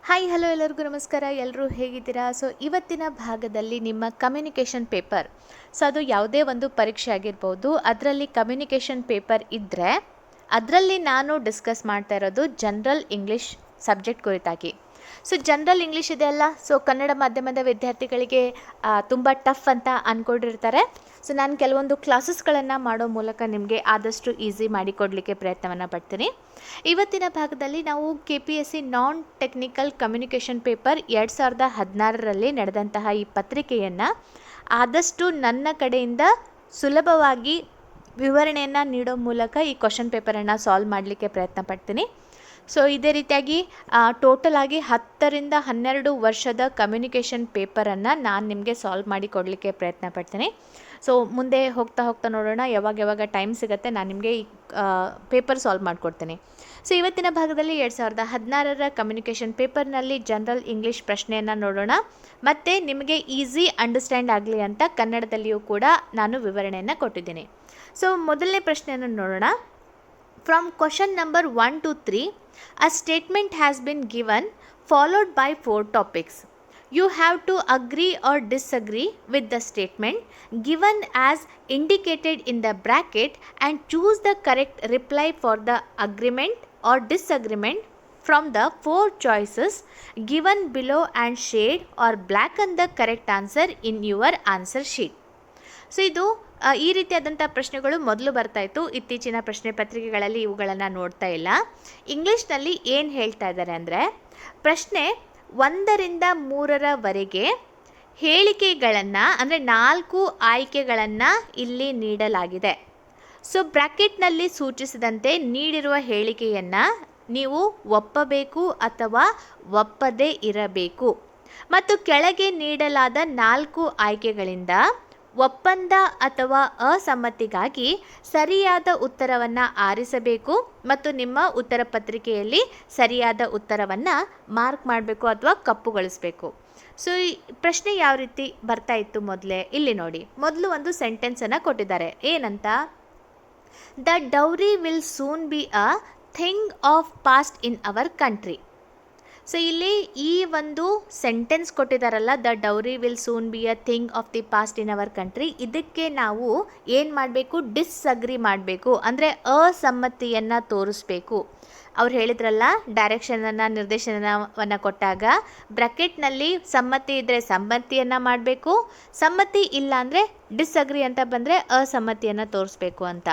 Hi hello ಎಲ್ಲರಿಗೂ ನಮಸ್ಕಾರ. ಎಲ್ಲರೂ ಹೇಗಿದ್ದೀರಾ? ಸೊ ಇವತ್ತಿನ ಭಾಗದಲ್ಲಿ ನಿಮ್ಮ ಕಮ್ಯುನಿಕೇಷನ್ ಪೇಪರ್, ಸೊ ಅದು ಯಾವುದೇ ಒಂದು ಪರೀಕ್ಷೆ ಆಗಿರ್ಬೋದು, ಅದರಲ್ಲಿ ಕಮ್ಯುನಿಕೇಷನ್ ಪೇಪರ್ ಇದ್ದರೆ ಅದರಲ್ಲಿ ನಾನು ಡಿಸ್ಕಸ್ ಮಾಡ್ತಾ ಇರೋದು ಜನರಲ್ ಇಂಗ್ಲೀಷ್ ಸಬ್ಜೆಕ್ಟ್ ಕುರಿತಾಗಿ. ಸೊ ಜನರಲ್ ಇಂಗ್ಲೀಷ್ ಇದೆಯಲ್ಲ, ಸೊ ಕನ್ನಡ ಮಾಧ್ಯಮದ ವಿದ್ಯಾರ್ಥಿಗಳಿಗೆ ತುಂಬ ಟಫ್ ಅಂತ ಅಂದ್ಕೊಂಡಿರ್ತಾರೆ. ಸೊ ನಾನು ಕೆಲವೊಂದು ಕ್ಲಾಸಸ್ಗಳನ್ನು ಮಾಡೋ ಮೂಲಕ ನಿಮಗೆ ಆದಷ್ಟು ಈಸಿ ಮಾಡಿಕೊಡಲಿಕ್ಕೆ ಪ್ರಯತ್ನವನ್ನು ಪಡ್ತೀನಿ. ಇವತ್ತಿನ ಭಾಗದಲ್ಲಿ ನಾವು KPSC non technical communication paper 2016ರಲ್ಲಿ ನಡೆದಂತಹ ಈ ಪತ್ರಿಕೆಯನ್ನು ಆದಷ್ಟು ನನ್ನ ಕಡೆಯಿಂದ ಸುಲಭವಾಗಿ ವಿವರಣೆಯನ್ನು ನೀಡೋ ಮೂಲಕ ಈ ಕ್ವಶನ್ ಪೇಪರನ್ನು ಸಾಲ್ವ್ ಮಾಡಲಿಕ್ಕೆ ಪ್ರಯತ್ನ ಪಡ್ತೀನಿ. ಸೊ ಇದೇ ರೀತಿಯಾಗಿ ಟೋಟಲ್ ಆಗಿ 10ರಿಂದ 12 ವರ್ಷದ ಕಮ್ಯುನಿಕೇಷನ್ ಪೇಪರನ್ನು ನಾನು ನಿಮಗೆ ಸಾಲ್ವ್ ಮಾಡಿ ಕೊಡಲಿಕ್ಕೆ ಪ್ರಯತ್ನ ಪಡ್ತೀನಿ. ಸೊ ಮುಂದೆ ಹೋಗ್ತಾ ನೋಡೋಣ, ಯಾವಾಗ ಟೈಮ್ ಸಿಗುತ್ತೆ ನಾನು ನಿಮಗೆ ಈ ಪೇಪರ್ ಸಾಲ್ವ್ ಮಾಡಿಕೊಡ್ತೀನಿ. ಸೊ ಇವತ್ತಿನ ಭಾಗದಲ್ಲಿ 2016ರ ಕಮ್ಯುನಿಕೇಷನ್ ಪೇಪರ್ನಲ್ಲಿ ಜನರಲ್ ಇಂಗ್ಲೀಷ್ ಪ್ರಶ್ನೆಯನ್ನು ನೋಡೋಣ. ಮತ್ತು ನಿಮಗೆ ಈಸಿ ಅಂಡರ್ಸ್ಟ್ಯಾಂಡ್ ಆಗಲಿ ಅಂತ ಕನ್ನಡದಲ್ಲಿಯೂ ಕೂಡ ನಾನು ವಿವರಣೆಯನ್ನು ಕೊಟ್ಟಿದ್ದೀನಿ. ಸೊ ಮೊದಲನೇ ಪ್ರಶ್ನೆಯನ್ನು ನೋಡೋಣ. From question number 1 to 3, a statement has been given followed by 4 topics. You have to agree or disagree with the statement given as indicated in the bracket and choose the correct reply for the agreement or disagreement from the 4 choices given below and shade or blacken the correct answer in your answer sheet. So ಇದು ಈ ರೀತಿಯಾದಂಥ ಪ್ರಶ್ನೆಗಳು ಮೊದಲು ಬರ್ತಾಯಿತ್ತು. ಇತ್ತೀಚಿನ ಪ್ರಶ್ನೆ ಪತ್ರಿಕೆಗಳಲ್ಲಿ ಇವುಗಳನ್ನು ನೋಡ್ತಾ ಇಲ್ಲ. ಇಂಗ್ಲೀಷ್ನಲ್ಲಿ ಏನು ಹೇಳ್ತಾ ಇದ್ದಾರೆ ಅಂದರೆ, ಪ್ರಶ್ನೆ 1ರಿಂದ 3ರವರೆಗೆ ಹೇಳಿಕೆಗಳನ್ನು ಅಂದರೆ 4 ಆಯ್ಕೆಗಳನ್ನು ಇಲ್ಲಿ ನೀಡಲಾಗಿದೆ. ಸೊ ಬ್ರ್ಯಾಕೆಟ್ನಲ್ಲಿ ಸೂಚಿಸಿದಂತೆ ನೀಡಿರುವ ಹೇಳಿಕೆಯನ್ನು ನೀವು ಒಪ್ಪಬೇಕು ಅಥವಾ ಒಪ್ಪದೇ ಇರಬೇಕು. ಮತ್ತು ಕೆಳಗೆ ನೀಡಲಾದ 4 ಆಯ್ಕೆಗಳಿಂದ ಒಪ್ಪಂದ ಅಥವಾ ಅಸಮ್ಮತಿಗಾಗಿ ಸರಿಯಾದ ಉತ್ತರವನ್ನು ಆರಿಸಬೇಕು ಮತ್ತು ನಿಮ್ಮ ಉತ್ತರ ಪತ್ರಿಕೆಯಲ್ಲಿ ಸರಿಯಾದ ಉತ್ತರವನ್ನು ಮಾರ್ಕ್ ಮಾಡಬೇಕು ಅಥವಾ ಕಪ್ಪುಗೊಳಿಸಬೇಕು. ಸೊ ಈ ಪ್ರಶ್ನೆ ಯಾವ ರೀತಿ ಬರ್ತಾ ಇತ್ತು ಮೊದಲೇ ಇಲ್ಲಿ ನೋಡಿ. ಮೊದಲು ಒಂದು ಸೆಂಟೆನ್ಸನ್ನು ಕೊಟ್ಟಿದ್ದಾರೆ. ಏನಂತ? The dowry will soon be a thing of past in our country. So ಇಲ್ಲಿ ಈ ಒಂದು ಸೆಂಟೆನ್ಸ್ ಕೊಟ್ಟಿದ್ದಾರಲ್ಲ, the dowry will soon be a thing of the past in our country, ಇದಕ್ಕೆ ನಾವು ಏನು ಮಾಡಬೇಕು? ಡಿಸ್ಅಗ್ರಿ ಮಾಡಬೇಕು, ಅಂದರೆ ಅಸಮ್ಮತಿಯನ್ನು ತೋರಿಸ್ಬೇಕು. ಅವ್ರು ಹೇಳಿದ್ರಲ್ಲ, ಡೈರೆಕ್ಷನನ್ನು ನಿರ್ದೇಶನವನ್ನು ಕೊಟ್ಟಾಗ ಬ್ರ್ಯಾಕೆಟ್ನಲ್ಲಿ ಸಮ್ಮತಿ ಇದ್ದರೆ ಸಮ್ಮತಿಯನ್ನು ಮಾಡಬೇಕು, ಸಮ್ಮತಿ ಇಲ್ಲ ಅಂದರೆ ಡಿಸ್ಅಗ್ರಿ ಅಂತ ಬಂದರೆ ಅಸಮ್ಮತಿಯನ್ನು ತೋರಿಸ್ಬೇಕು ಅಂತ.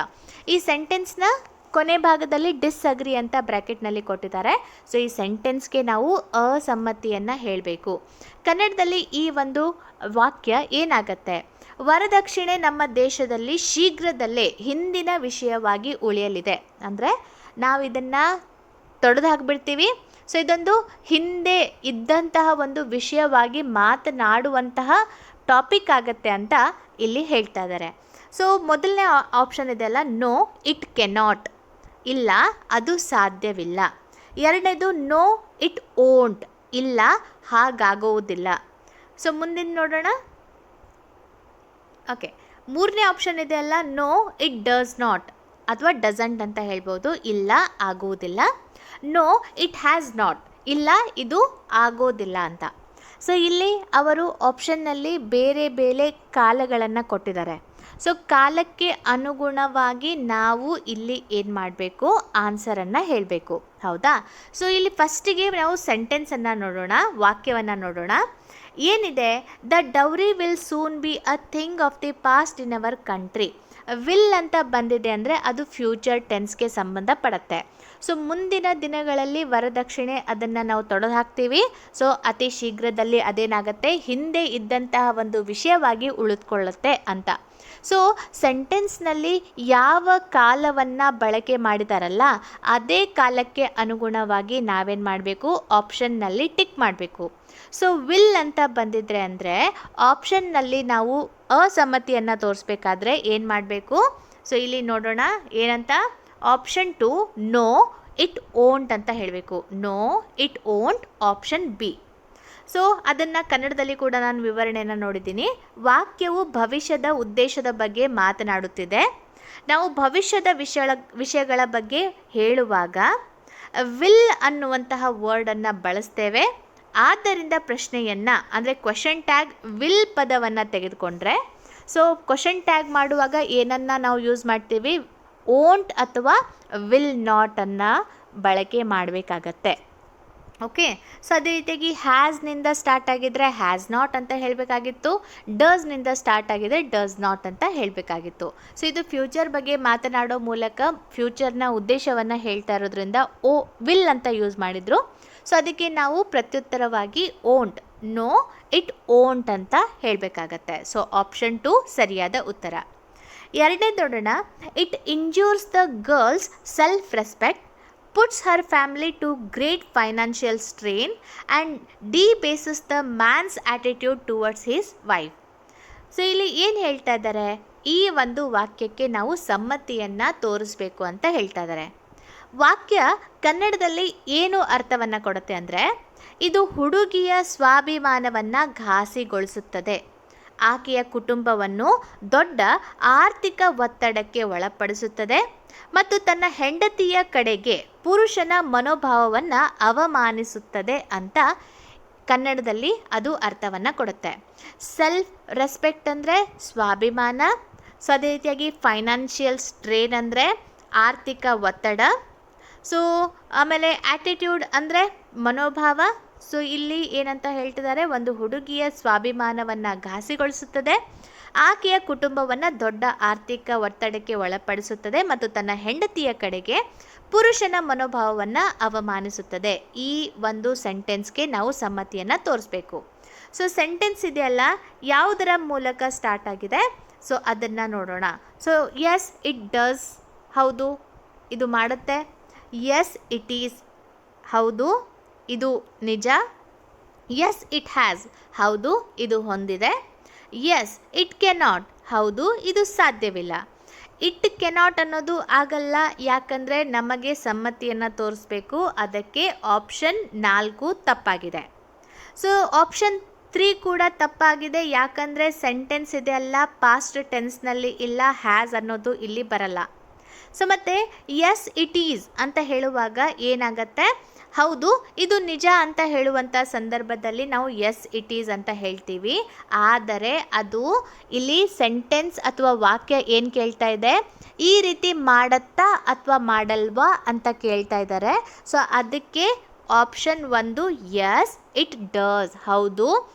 ಈ ಸೆಂಟೆನ್ಸ್ನ ಕೊನೆ ಭಾಗದಲ್ಲಿ ಡಿಸ್ಅಗ್ರಿ ಅಂತ ಬ್ರ್ಯಾಕೆಟ್ನಲ್ಲಿ ಕೊಟ್ಟಿದ್ದಾರೆ. ಸೊ ಈ ಸೆಂಟೆನ್ಸ್ಗೆ ನಾವು ಅಸಮ್ಮತಿಯನ್ನು ಹೇಳಬೇಕು. ಕನ್ನಡದಲ್ಲಿ ಈ ಒಂದು ವಾಕ್ಯ ಏನಾಗತ್ತೆ? ವರದಕ್ಷಿಣೆ ನಮ್ಮ ದೇಶದಲ್ಲಿ ಶೀಘ್ರದಲ್ಲೇ ಹಿಂದಿನ ವಿಷಯವಾಗಿ ಉಳಿಯಲಿದೆ. ಅಂದರೆ ನಾವು ಇದನ್ನು ತೊಡೆದು ಹಾಕಿಬಿಡ್ತೀವಿ. ಸೊ ಇದೊಂದು ಹಿಂದೆ ಇದ್ದಂತಹ ಒಂದು ವಿಷಯವಾಗಿ ಮಾತನಾಡುವಂತಹ ಟಾಪಿಕ್ ಆಗತ್ತೆ ಅಂತ ಇಲ್ಲಿ ಹೇಳ್ತಾ ಇದ್ದಾರೆ. ಸೊ ಮೊದಲನೇ ಆಪ್ಷನ್ ಇದೆಯಲ್ಲ, ನೋ ಇಟ್ ಕೆನಾಟ್, ಇಲ್ಲ ಅದು ಸಾಧ್ಯವಿಲ್ಲ. ಎರಡನೇದು ನೋ ಇಟ್ ಓಂಟ್, ಇಲ್ಲ ಹಾಗಾಗುವುದಿಲ್ಲ. ಸೊ ಮುಂದಿನ ನೋಡೋಣ. ಓಕೆ, ಮೂರನೇ ಆಪ್ಷನ್ ಇದೆಯಲ್ಲ, ನೋ ಇಟ್ ಡಸ್ ನಾಟ್ ಅಥವಾ ಡಸಂಟ್ ಅಂತ ಹೇಳ್ಬೋದು, ಇಲ್ಲ ಆಗುವುದಿಲ್ಲ. ನೋ ಇಟ್ ಹ್ಯಾಸ್ ನಾಟ್, ಇಲ್ಲ ಇದು ಆಗೋದಿಲ್ಲ ಅಂತ. ಸೊ ಇಲ್ಲಿ ಅವರು ಆಪ್ಷನ್ನಲ್ಲಿ ಬೇರೆ ಬೇರೆ ಕಾಲಗಳನ್ನು ಕೊಟ್ಟಿದ್ದಾರೆ. ಸೊ ಕಾಲಕ್ಕೆ ಅನುಗುಣವಾಗಿ ನಾವು ಇಲ್ಲಿ ಏನು ಮಾಡಬೇಕು? ಆನ್ಸರನ್ನು ಹೇಳಬೇಕು. ಹೌದಾ? ಸೊ ಇಲ್ಲಿ ಫಸ್ಟಿಗೆ ನಾವು ಸೆಂಟೆನ್ಸನ್ನು ನೋಡೋಣ, ವಾಕ್ಯವನ್ನು ನೋಡೋಣ. ಏನಿದೆ? The dowry will soon be a thing of the past in our country. Will ಅಂತ ಬಂದಿದೆ ಅಂದರೆ ಅದು ಫ್ಯೂಚರ್ ಟೆನ್ಸ್ಗೆ ಸಂಬಂಧಪಡುತ್ತೆ. ಸೊ ಮುಂದಿನ ದಿನಗಳಲ್ಲಿ ವರದಕ್ಷಿಣೆ ಅದನ್ನು ನಾವು ತೊಡೆದು ಹಾಕ್ತೀವಿ. ಸೊ ಅತಿ ಶೀಘ್ರದಲ್ಲಿ ಅದೇನಾಗುತ್ತೆ? ಹಿಂದೆ ಇದ್ದಂತಹ ಒಂದು ವಿಷಯವಾಗಿ ಉಳಿದುಕೊಳ್ಳುತ್ತೆ ಅಂತ. ಸೊ ಸೆಂಟೆನ್ಸ್ನಲ್ಲಿ ಯಾವ ಕಾಲವನ್ನು ಬಳಕೆ ಮಾಡಿದಾರಲ್ಲ, ಅದೇ ಕಾಲಕ್ಕೆ ಅನುಗುಣವಾಗಿ ನಾವೇನು ಮಾಡಬೇಕು? ಆಪ್ಷನ್ನಲ್ಲಿ ಟಿಕ್ ಮಾಡಬೇಕು. ಸೊ ವಿಲ್ ಅಂತ ಬಂದಿದ್ರೆ ಅಂದರೆ ಆಪ್ಷನ್ನಲ್ಲಿ ನಾವು ಅಸಮ್ಮತಿಯನ್ನು ತೋರಿಸ್ಬೇಕಾದ್ರೆ ಏನು ಮಾಡಬೇಕು? ಸೊ ಇಲ್ಲಿ ನೋಡೋಣ ಏನಂತ. ಆಪ್ಷನ್ 2 ನೋ ಇಟ್ ಓಂಟ್ ಅಂತ ಹೇಳಬೇಕು. No it won't, option B. So ಅದನ್ನು ಕನ್ನಡದಲ್ಲಿ ಕೂಡ ನಾನು ವಿವರಣೆಯನ್ನು ನೋಡಿದ್ದೀನಿ. ವಾಕ್ಯವು ಭವಿಷ್ಯದ ಉದ್ದೇಶದ ಬಗ್ಗೆ ಮಾತನಾಡುತ್ತಿದೆ. ನಾವು ಭವಿಷ್ಯದ ವಿಷಯಗಳ ಬಗ್ಗೆ ಹೇಳುವಾಗ ವಿಲ್ ಅನ್ನುವಂತಹ ವರ್ಡನ್ನು ಬಳಸ್ತೇವೆ. ಆದ್ದರಿಂದ ಪ್ರಶ್ನೆಯನ್ನು ಅಂದರೆ ಕ್ವಶನ್ ಟ್ಯಾಗ್ ವಿಲ್ ಪದವನ್ನು ತೆಗೆದುಕೊಂಡ್ರೆ, ಸೊ ಕ್ವಶನ್ ಟ್ಯಾಗ್ ಮಾಡುವಾಗ ಏನನ್ನು ನಾವು ಯೂಸ್ ಮಾಡ್ತೀವಿ, ಓಂಟ್ ಅಥವಾ ವಿಲ್ ನಾಟನ್ನು ಬಳಕೆ ಮಾಡಬೇಕಾಗತ್ತೆ. ಓಕೆ, ಸೊ ಅದೇ ರೀತಿಯಾಗಿ ಹ್ಯಾಸ್ನಿಂದ ಸ್ಟಾರ್ಟ್ ಆಗಿದ್ದರೆ ಹ್ಯಾಸ್ ನಾಟ್ ಅಂತ ಹೇಳಬೇಕಾಗಿತ್ತು, ಡಸ್ನಿಂದ ಸ್ಟಾರ್ಟ್ ಆಗಿದ್ರೆ ಡಸ್ ನಾಟ್ ಅಂತ ಹೇಳಬೇಕಾಗಿತ್ತು. ಸೊ ಇದು ಫ್ಯೂಚರ್ ಬಗ್ಗೆ ಮಾತನಾಡೋ ಮೂಲಕ ಫ್ಯೂಚರ್ನ ಉದ್ದೇಶವನ್ನು ಹೇಳ್ತಾ ಇರೋದ್ರಿಂದ ವಿಲ್ ಅಂತ ಯೂಸ್ ಮಾಡಿದರು. ಸೊ ಅದಕ್ಕೆ ನಾವು ಪ್ರತ್ಯುತ್ತರವಾಗಿ ಓಂಟ್, ನೋ ಇಟ್ ಓಂಟ್ ಅಂತ ಹೇಳಬೇಕಾಗತ್ತೆ. ಸೊ ಆಪ್ಷನ್ 2 ಸರಿಯಾದ ಉತ್ತರ. ಎರಡನೇ ನೋಡೋಣ. It injures the girls self respect, puts her family to great financial strain and debases the man's attitude towards his wife. So ಇಲ್ಲಿ ಏನು ಹೇಳ್ತಾ ಇದ್ದಾರೆ, ಈ ಒಂದು ವಾಕ್ಯಕ್ಕೆ ನಾವು ಸಮ್ಮತಿಯನ್ನು ತೋರಿಸ್ಬೇಕು ಅಂತ ಹೇಳ್ತಾ ಇದ್ದಾರೆ. ವಾಕ್ಯ ಕನ್ನಡದಲ್ಲಿ ಏನು ಅರ್ಥವನ್ನು ಕೊಡುತ್ತೆ ಅಂದರೆ, ಇದು ಹುಡುಗಿಯ ಸ್ವಾಭಿಮಾನವನ್ನು ಘಾಸಿಗೊಳಿಸುತ್ತದೆ, ಆಕೆಯ ಕುಟುಂಬವನ್ನು ದೊಡ್ಡ ಆರ್ಥಿಕ ಒತ್ತಡಕ್ಕೆ ಒಳಪಡಿಸುತ್ತದೆ ಮತ್ತು ತನ್ನ ಹೆಂಡತಿಯ ಕಡೆಗೆ ಪುರುಷನ ಮನೋಭಾವವನ್ನು ಅವಮಾನಿಸುತ್ತದೆ ಅಂತ ಕನ್ನಡದಲ್ಲಿ ಅದು ಅರ್ಥವನ್ನು ಕೊಡುತ್ತೆ. ಸೆಲ್ಫ್ ರೆಸ್ಪೆಕ್ಟ್ ಅಂದರೆ ಸ್ವಾಭಿಮಾನ. ಸೊ ಅದೇ ರೀತಿಯಾಗಿ ಫೈನಾನ್ಷಿಯಲ್ ಸ್ಟ್ರೇನ್ ಅಂದರೆ ಆರ್ಥಿಕ ಒತ್ತಡ. ಸೊ ಆಮೇಲೆ ಆ್ಯಟಿಟ್ಯೂಡ್ ಅಂದರೆ ಮನೋಭಾವ. ಸೊ ಇಲ್ಲಿ ಏನಂತ ಹೇಳ್ತಿದ್ದಾರೆ, ಒಂದು ಹುಡುಗಿಯ ಸ್ವಾಭಿಮಾನವನ್ನು ಘಾಸಿಗೊಳಿಸುತ್ತದೆ, ಆಕೆಯ ಕುಟುಂಬವನ್ನು ದೊಡ್ಡ ಆರ್ಥಿಕ ಒತ್ತಡಕ್ಕೆ ಒಳಪಡಿಸುತ್ತದೆ ಮತ್ತು ತನ್ನ ಹೆಂಡತಿಯ ಕಡೆಗೆ ಪುರುಷನ ಮನೋಭಾವವನ್ನು ಅವಮಾನಿಸುತ್ತದೆ. ಈ ಒಂದು ಸೆಂಟೆನ್ಸ್ಗೆ ನಾವು ಸಮ್ಮತಿಯನ್ನು ತೋರಿಸ್ಬೇಕು. ಸೊ ಸೆಂಟೆನ್ಸ್ ಇದೆಯಲ್ಲ, ಯಾವುದರ ಮೂಲಕ ಸ್ಟಾರ್ಟ್ ಆಗಿದೆ, ಸೊ ಅದನ್ನು ನೋಡೋಣ. ಸೊ ಎಸ್ ಇಟ್ ಡಸ್, ಹೌದು ಇದು ಮಾಡುತ್ತೆ. ಎಸ್ ಇಟ್ ಈಸ್, ಹೌದು ಇದು ನಿಜ. ಎಸ್ ಇಟ್ ಹ್ಯಾಸ್, ಹೌದು ಇದು ಹೊಂದಿದೆ. ಎಸ್ ಇಟ್ ಕೆನಾಟ್, ಹೌದು ಇದು ಸಾಧ್ಯವಿಲ್ಲ. ಇಟ್ ಕೆನಾಟ್ ಅನ್ನೋದು ಆಗಲ್ಲ, ಯಾಕಂದರೆ ನಮಗೆ ಸಮ್ಮತಿಯನ್ನು ತೋರಿಸ್ಬೇಕು. ಅದಕ್ಕೆ ಆಪ್ಷನ್ 4 ತಪ್ಪಾಗಿದೆ. ಸೊ ಆಪ್ಷನ್ 3 ಕೂಡ ತಪ್ಪಾಗಿದೆ, ಯಾಕಂದರೆ ಸೆಂಟೆನ್ಸ್ ಇದೆ ಅಲ್ಲ, ಪಾಸ್ಟ್ ಟೆನ್ಸ್ನಲ್ಲಿ ಇಲ್ಲ, ಹ್ಯಾಸ್ ಅನ್ನೋದು ಇಲ್ಲಿ ಬರಲ್ಲ. ಸೊ ಮತ್ತು ಎಸ್ ಇಟ್ ಈಸ್ ಅಂತ ಹೇಳುವಾಗ ಏನಾಗತ್ತೆ, ಹೌದು ಇದು ನಿಜ ಅಂತ ಹೇಳುವಂಥ ಸಂದರ್ಭದಲ್ಲಿ ನಾವು ಎಸ್ ಇಟ್ ಈಸ್ ಅಂತ ಹೇಳ್ತೀವಿ. ಆದರೆ ಅದು ಇಲ್ಲಿ ಸೆಂಟೆನ್ಸ್ ಅಥವಾ ವಾಕ್ಯ ಏನು ಕೇಳ್ತಾ ಇದೆ, ಈ ರೀತಿ ಮಾಡತ್ತಾ ಅಥವಾ ಮಾಡಲ್ವಾ ಅಂತ ಕೇಳ್ತಾ ಇದ್ದಾರೆ. ಸೊ ಅದಕ್ಕೆ ಆಪ್ಷನ್ 1 ಎಸ್ ಇಟ್ ಡಸ್, ಹೌದು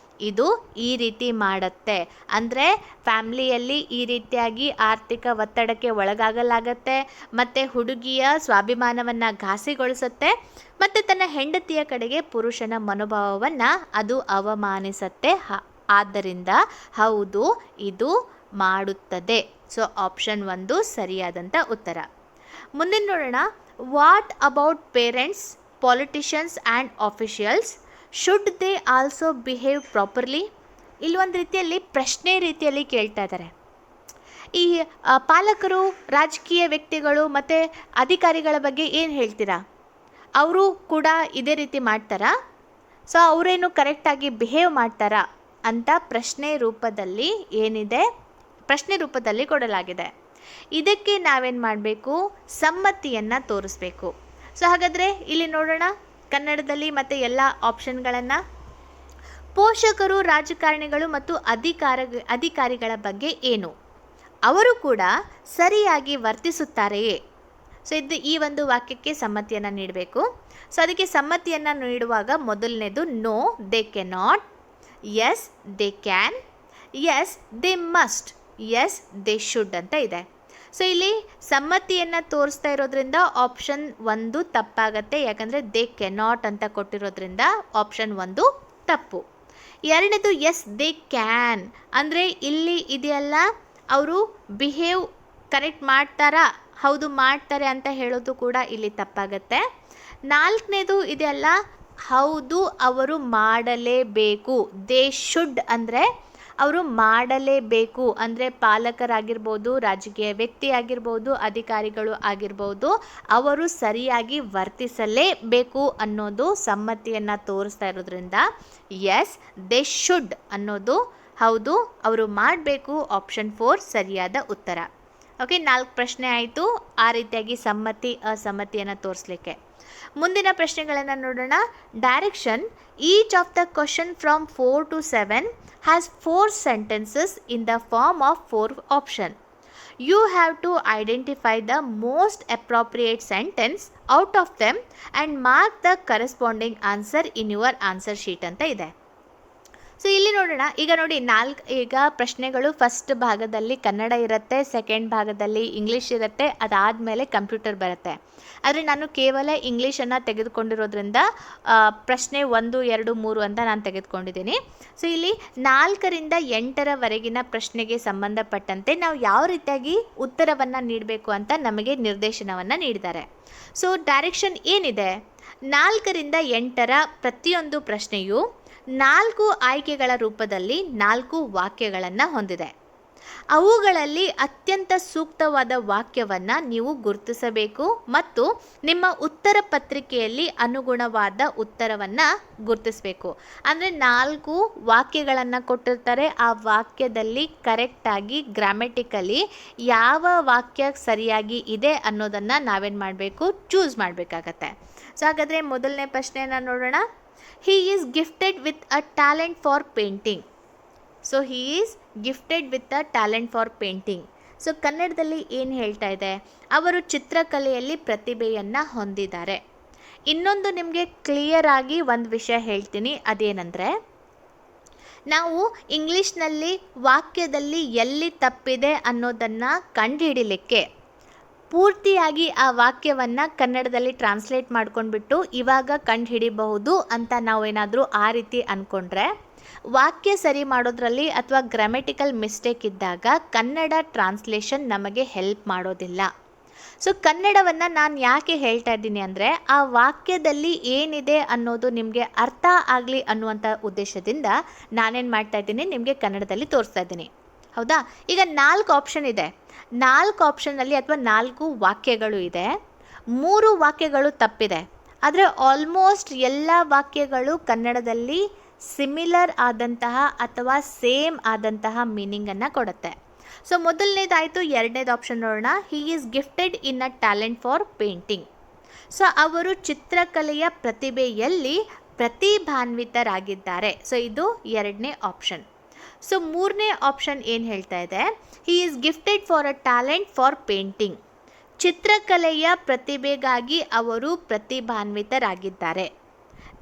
ಇದು ಈ ರೀತಿ ಮಾಡುತ್ತೆ. ಅಂದರೆ ಫ್ಯಾಮ್ಲಿಯಲ್ಲಿ ಈ ರೀತಿಯಾಗಿ ಆರ್ಥಿಕ ಒತ್ತಡಕ್ಕೆ ಒಳಗಾಗಲಾಗತ್ತೆ, ಮತ್ತು ಹುಡುಗಿಯ ಸ್ವಾಭಿಮಾನವನ್ನು ಘಾಸಿಗೊಳಿಸುತ್ತೆ, ಮತ್ತು ತನ್ನ ಹೆಂಡತಿಯ ಕಡೆಗೆ ಪುರುಷನ ಮನೋಭಾವವನ್ನು ಅದು ಅವಮಾನಿಸುತ್ತೆ. ಆದ್ದರಿಂದ ಹೌದು ಇದು ಮಾಡುತ್ತದೆ. ಸೊ ಆಪ್ಷನ್ 1 ಸರಿಯಾದಂಥ ಉತ್ತರ. ಮುಂದಿನ ನೋಡೋಣ. What about parents, politicians and officials, should they also behave properly? ಇಲ್ಲಿ ಒಂದು ರೀತಿಯಲ್ಲಿ ಪ್ರಶ್ನೆ ರೀತಿಯಲ್ಲಿ ಕೇಳ್ತಾ ಇದ್ದಾರೆ. ಈ ಪಾಲಕರು, ರಾಜಕೀಯ ವ್ಯಕ್ತಿಗಳು ಮತ್ತು ಅಧಿಕಾರಿಗಳ ಬಗ್ಗೆ ಏನು ಹೇಳ್ತೀರಾ? ಅವರು ಕೂಡ ಇದೇ ರೀತಿ ಮಾಡ್ತಾರಾ? ಸೊ ಅವರೇನು ಕರೆಕ್ಟಾಗಿ ಬಿಹೇವ್ ಮಾಡ್ತಾರಾ ಅಂತ ಪ್ರಶ್ನೆ ರೂಪದಲ್ಲಿ ಏನಿದೆ, ಪ್ರಶ್ನೆ ರೂಪದಲ್ಲಿ ಕೊಡಲಾಗಿದೆ. ಇದಕ್ಕೆ ನಾವೇನು ಮಾಡಬೇಕು, ಸಮ್ಮತಿಯನ್ನು ತೋರಿಸ್ಬೇಕು. ಸೊ ಹಾಗಾದರೆ ಇಲ್ಲಿ ನೋಡೋಣ ಕನ್ನಡದಲ್ಲಿ ಮತ್ತು ಎಲ್ಲ ಆಪ್ಷನ್ಗಳನ್ನು. ಪೋಷಕರು, ರಾಜಕಾರಣಿಗಳು ಮತ್ತು ಅಧಿಕಾರಿಗಳ ಬಗ್ಗೆ ಏನು? ಅವರು ಕೂಡ ಸರಿಯಾಗಿ ವರ್ತಿಸುತ್ತಾರೆಯೇ? ಸೊ ಈ ಒಂದು ವಾಕ್ಯಕ್ಕೆ ಸಮ್ಮತಿಯನ್ನು ನೀಡಬೇಕು. ಸೊ ಅದಕ್ಕೆ ಸಮ್ಮತಿಯನ್ನು ನೀಡುವಾಗ ಮೊದಲನೇದು no they cannot, yes they can, yes they must, yes they should ಅಂತ ಇದೆ. ಸೊ ಇಲ್ಲಿ ಸಮ್ಮತಿಯನ್ನು ತೋರಿಸ್ತಾ ಇರೋದ್ರಿಂದ ಆಪ್ಷನ್ 1 ತಪ್ಪಾಗತ್ತೆ, ಯಾಕಂದರೆ ದೇ ಕೆನಾಟ್ ಅಂತ ಕೊಟ್ಟಿರೋದ್ರಿಂದ ಆಪ್ಷನ್ 1 ತಪ್ಪು. ಎರಡನೇದು ಎಸ್ ದೇ ಕ್ಯಾನ್ ಅಂದರೆ ಇಲ್ಲಿ ಇದೆಯಲ್ಲ, ಅವರು ಬಿಹೇವ್ ಕರೆಕ್ಟ್ ಮಾಡ್ತಾರಾ, ಹೌದು ಮಾಡ್ತಾರೆ ಅಂತ ಹೇಳೋದು ಕೂಡ ಇಲ್ಲಿ ತಪ್ಪಾಗತ್ತೆ. ನಾಲ್ಕನೇದು ಇದೆಯಲ್ಲ, ಹೌದು ಅವರು ಮಾಡಲೇಬೇಕು, ದೇ ಶುಡ್ ಅಂದರೆ ಅವರು ಮಾಡಲೇಬೇಕು, ಅಂದರೆ ಪಾಲಕರಾಗಿರ್ಬೋದು, ರಾಜಕೀಯ ವ್ಯಕ್ತಿ ಆಗಿರ್ಬೋದು, ಅಧಿಕಾರಿಗಳು ಆಗಿರ್ಬೋದು, ಅವರು ಸರಿಯಾಗಿ ವರ್ತಿಸಲೇಬೇಕು ಅನ್ನೋದು ಸಮ್ಮತಿಯನ್ನು ತೋರಿಸ್ತಾ ಇರೋದ್ರಿಂದ ಎಸ್ ದೇ ಶುಡ್ ಅನ್ನೋದು ಹೌದು ಅವರು ಮಾಡಬೇಕು, ಆಪ್ಷನ್ 4 ಸರಿಯಾದ ಉತ್ತರ. ಓಕೆ, 4 ಪ್ರಶ್ನೆ ಆಯಿತು ಆ ರೀತಿಯಾಗಿ ಸಮ್ಮತಿ ಅಸಮ್ಮತಿಯನ್ನು ತೋರಿಸ್ಲಿಕ್ಕೆ. ಮುಂದಿನ ಪ್ರಶ್ನೆಗಳನ್ನು ನೋಡೋಣ. Direction each of the question from 4 to 7 has 4 sentences in the form of 4 options. You have to identify the most appropriate sentence out of them and mark the corresponding answer in your answer sheet ಅಂತ ಇದೆ. So ಇಲ್ಲಿ ನೋಡೋಣ. ಈಗ ನೋಡಿ ಈಗ ಪ್ರಶ್ನೆಗಳು first ಭಾಗದಲ್ಲಿ ಕನ್ನಡ ಇರುತ್ತೆ, ಸೆಕೆಂಡ್ ಭಾಗದಲ್ಲಿ ಇಂಗ್ಲೀಷ್ ಇರುತ್ತೆ, ಅದಾದಮೇಲೆ ಕಂಪ್ಯೂಟರ್ ಬರುತ್ತೆ. ಆದರೆ ನಾನು ಕೇವಲ ಇಂಗ್ಲೀಷನ್ನು ತೆಗೆದುಕೊಂಡಿರೋದ್ರಿಂದ ಪ್ರಶ್ನೆ 1, 2, 3 ಅಂತ ನಾನು ತೆಗೆದುಕೊಂಡಿದ್ದೀನಿ. ಸೊ ಇಲ್ಲಿ 4ರಿಂದ 8ರವರೆಗಿನ ಪ್ರಶ್ನೆಗೆ ಸಂಬಂಧಪಟ್ಟಂತೆ ನಾವು ಯಾವ ರೀತಿಯಾಗಿ ಉತ್ತರವನ್ನು ನೀಡಬೇಕು ಅಂತ ನಮಗೆ ನಿರ್ದೇಶನವನ್ನು ನೀಡಿದ್ದಾರೆ. ಸೊ ಡೈರೆಕ್ಷನ್ ಏನಿದೆ, 4ರಿಂದ 8ರ ಪ್ರತಿಯೊಂದು ಪ್ರಶ್ನೆಯು 4 ಆಯ್ಕೆಗಳ ರೂಪದಲ್ಲಿ 4 ವಾಕ್ಯಗಳನ್ನು ಹೊಂದಿದೆ. ಅವುಗಳಲ್ಲಿ ಅತ್ಯಂತ ಸೂಕ್ತವಾದ ವಾಕ್ಯವನ್ನು ನೀವು ಗುರುತಿಸಬೇಕು ಮತ್ತು ನಿಮ್ಮ ಉತ್ತರ ಪತ್ರಿಕೆಯಲ್ಲಿ ಅನುಗುಣವಾದ ಉತ್ತರವನ್ನು ಗುರುತಿಸಬೇಕು. ಅಂದರೆ 4 ವಾಕ್ಯಗಳನ್ನು ಕೊಟ್ಟಿರ್ತಾರೆ, ಆ ವಾಕ್ಯದಲ್ಲಿ ಕರೆಕ್ಟಾಗಿ ಗ್ರಾಮೆಟಿಕಲಿ ಯಾವ ವಾಕ್ಯ ಸರಿಯಾಗಿ ಇದೆ ಅನ್ನೋದನ್ನು ನಾವೇನು ಮಾಡಬೇಕು, ಚೂಸ್ ಮಾಡಬೇಕಾಗತ್ತೆ. ಸೊ ಹಾಗಾದರೆ ಮೊದಲನೇ ಪ್ರಶ್ನೆಯನ್ನು ನೋಡೋಣ. He is gifted with a talent for painting. So he is gifted with a talent for painting. So ಕನ್ನಡದಲ್ಲಿ ಏನು ಹೇಳ್ತಾ ಇದೆ, ಅವರು ಚಿತ್ರಕಲೆಯಲ್ಲಿ ಪ್ರತಿಭೆಯನ್ನು ಹೊಂದಿದ್ದಾರೆ. ಇನ್ನೊಂದು ನಿಮಗೆ ಕ್ಲಿಯರ್ ಆಗಿ ಒಂದು ವಿಷಯ ಹೇಳ್ತೀನಿ, ಅದೇನೆಂದರೆ ನಾವು ಇಂಗ್ಲೀಷ್ನಲ್ಲಿ ವಾಕ್ಯದಲ್ಲಿ ಎಲ್ಲಿ ತಪ್ಪಿದೆ ಅನ್ನೋದನ್ನು ಕಂಡುಹಿಡಿಲಿಕ್ಕೆ ಪೂರ್ತಿಯಾಗಿ ಆ ವಾಕ್ಯವನ್ನು ಕನ್ನಡದಲ್ಲಿ ಟ್ರಾನ್ಸ್ಲೇಟ್ ಮಾಡ್ಕೊಂಡ್ಬಿಟ್ಟು ಇವಾಗ ಕಂಡು ಹಿಡಿಬಹುದು ಅಂತ ನಾವೇನಾದರೂ ಆ ರೀತಿ ಅಂದ್ಕೊಂಡ್ರೆ ವಾಕ್ಯ ಸರಿ ಮಾಡೋದ್ರಲ್ಲಿ ಅಥವಾ ಗ್ರಾಮೆಟಿಕಲ್ ಮಿಸ್ಟೇಕ್ ಇದ್ದಾಗ ಕನ್ನಡ ಟ್ರಾನ್ಸ್ಲೇಷನ್ ನಮಗೆ ಹೆಲ್ಪ್ ಮಾಡೋದಿಲ್ಲ. ಸೊ ಕನ್ನಡವನ್ನು ನಾನು ಯಾಕೆ ಹೇಳ್ತಾ ಇದ್ದೀನಿ ಅಂದರೆ ಆ ವಾಕ್ಯದಲ್ಲಿ ಏನಿದೆ ಅನ್ನೋದು ನಿಮಗೆ ಅರ್ಥ ಆಗಲಿ ಅನ್ನುವಂಥ ಉದ್ದೇಶದಿಂದ ನಾನೇನು ಮಾಡ್ತಾ ಇದ್ದೀನಿ, ನಿಮಗೆ ಕನ್ನಡದಲ್ಲಿ ತೋರಿಸ್ತಾ ಇದ್ದೀನಿ. ಹೌದಾ? ಈಗ 4 ಆಪ್ಷನ್ ಇದೆ. 4 ಆಪ್ಷನ್ನಲ್ಲಿ ಅಥವಾ 4 ವಾಕ್ಯಗಳು ಇದೆ. 3 ವಾಕ್ಯಗಳು ತಪ್ಪಿದೆ. ಆದರೆ ಆಲ್ಮೋಸ್ಟ್ ಎಲ್ಲ ವಾಕ್ಯಗಳು ಕನ್ನಡದಲ್ಲಿ ಸಿಮಿಲರ್ ಆದಂತಹ ಅಥವಾ ಸೇಮ್ ಆದಂತಹ ಮೀನಿಂಗನ್ನು ಕೊಡುತ್ತೆ. ಸೊ ಮೊದಲನೇದಾಯಿತು. ಎರಡನೇದು ಆಪ್ಷನ್ ನೋಡೋಣ. He is gifted in a talent for painting. So ಅವರು ಚಿತ್ರಕಲೆಯ ಪ್ರತಿಭೆಯಲ್ಲಿ ಪ್ರತಿಭಾನ್ವಿತರಾಗಿದ್ದಾರೆ. ಸೊ ಇದು ಎರಡನೇ ಆಪ್ಷನ್. ಸೊ ಮೂರನೇ ಆಪ್ಷನ್ ಏನು ಹೇಳ್ತಾ ಇದೆ, he is gifted for a talent for painting. ಚಿತ್ರಕಲೆಯ ಪ್ರತಿಭೆಗಾಗಿ ಅವರು ಪ್ರತಿಭಾನ್ವಿತರಾಗಿದ್ದಾರೆ.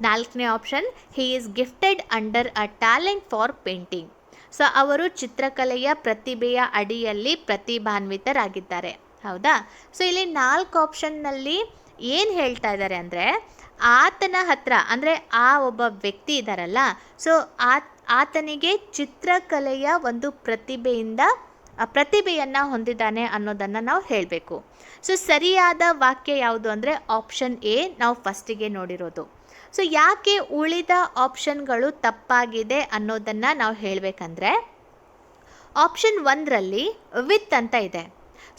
ನಾಲ್ಕನೇ option, he is gifted under a talent for painting. So ಅವರು ಚಿತ್ರಕಲೆಯ ಪ್ರತಿಭೆಯ ಅಡಿಯಲ್ಲಿ ಪ್ರತಿಭಾನ್ವಿತರಾಗಿದ್ದಾರೆ. ಹೌದಾ? ಸೊ ಇಲ್ಲಿ 4 ಆಪ್ಷನ್ನಲ್ಲಿ ಏನು ಹೇಳ್ತಾ ಇದ್ದಾರೆ ಅಂದರೆ ಆತನ ಹತ್ರ, ಅಂದರೆ ಆ ಒಬ್ಬ ವ್ಯಕ್ತಿ ಇದ್ದಾರಲ್ಲ, ಸೊ ಆತನಿಗೆ ಚಿತ್ರಕಲೆಯ ಒಂದು ಪ್ರತಿಭೆಯನ್ನು ಹೊಂದಿದ್ದಾನೆ ಅನ್ನೋದನ್ನು ನಾವು ಹೇಳಬೇಕು. ಸೊ ಸರಿಯಾದ ವಾಕ್ಯ ಯಾವುದು ಅಂದರೆ ಆಪ್ಷನ್ ಎ ನಾವು ಫಸ್ಟಿಗೆ ನೋಡಿರೋದು. ಸೊ ಯಾಕೆ ಉಳಿದ ಆಪ್ಷನ್ಗಳು ತಪ್ಪಾಗಿದೆ ಅನ್ನೋದನ್ನು ನಾವು ಹೇಳಬೇಕಂದ್ರೆ ಆಪ್ಷನ್ 1ರಲ್ಲಿ ವಿತ್ ಅಂತ ಇದೆ.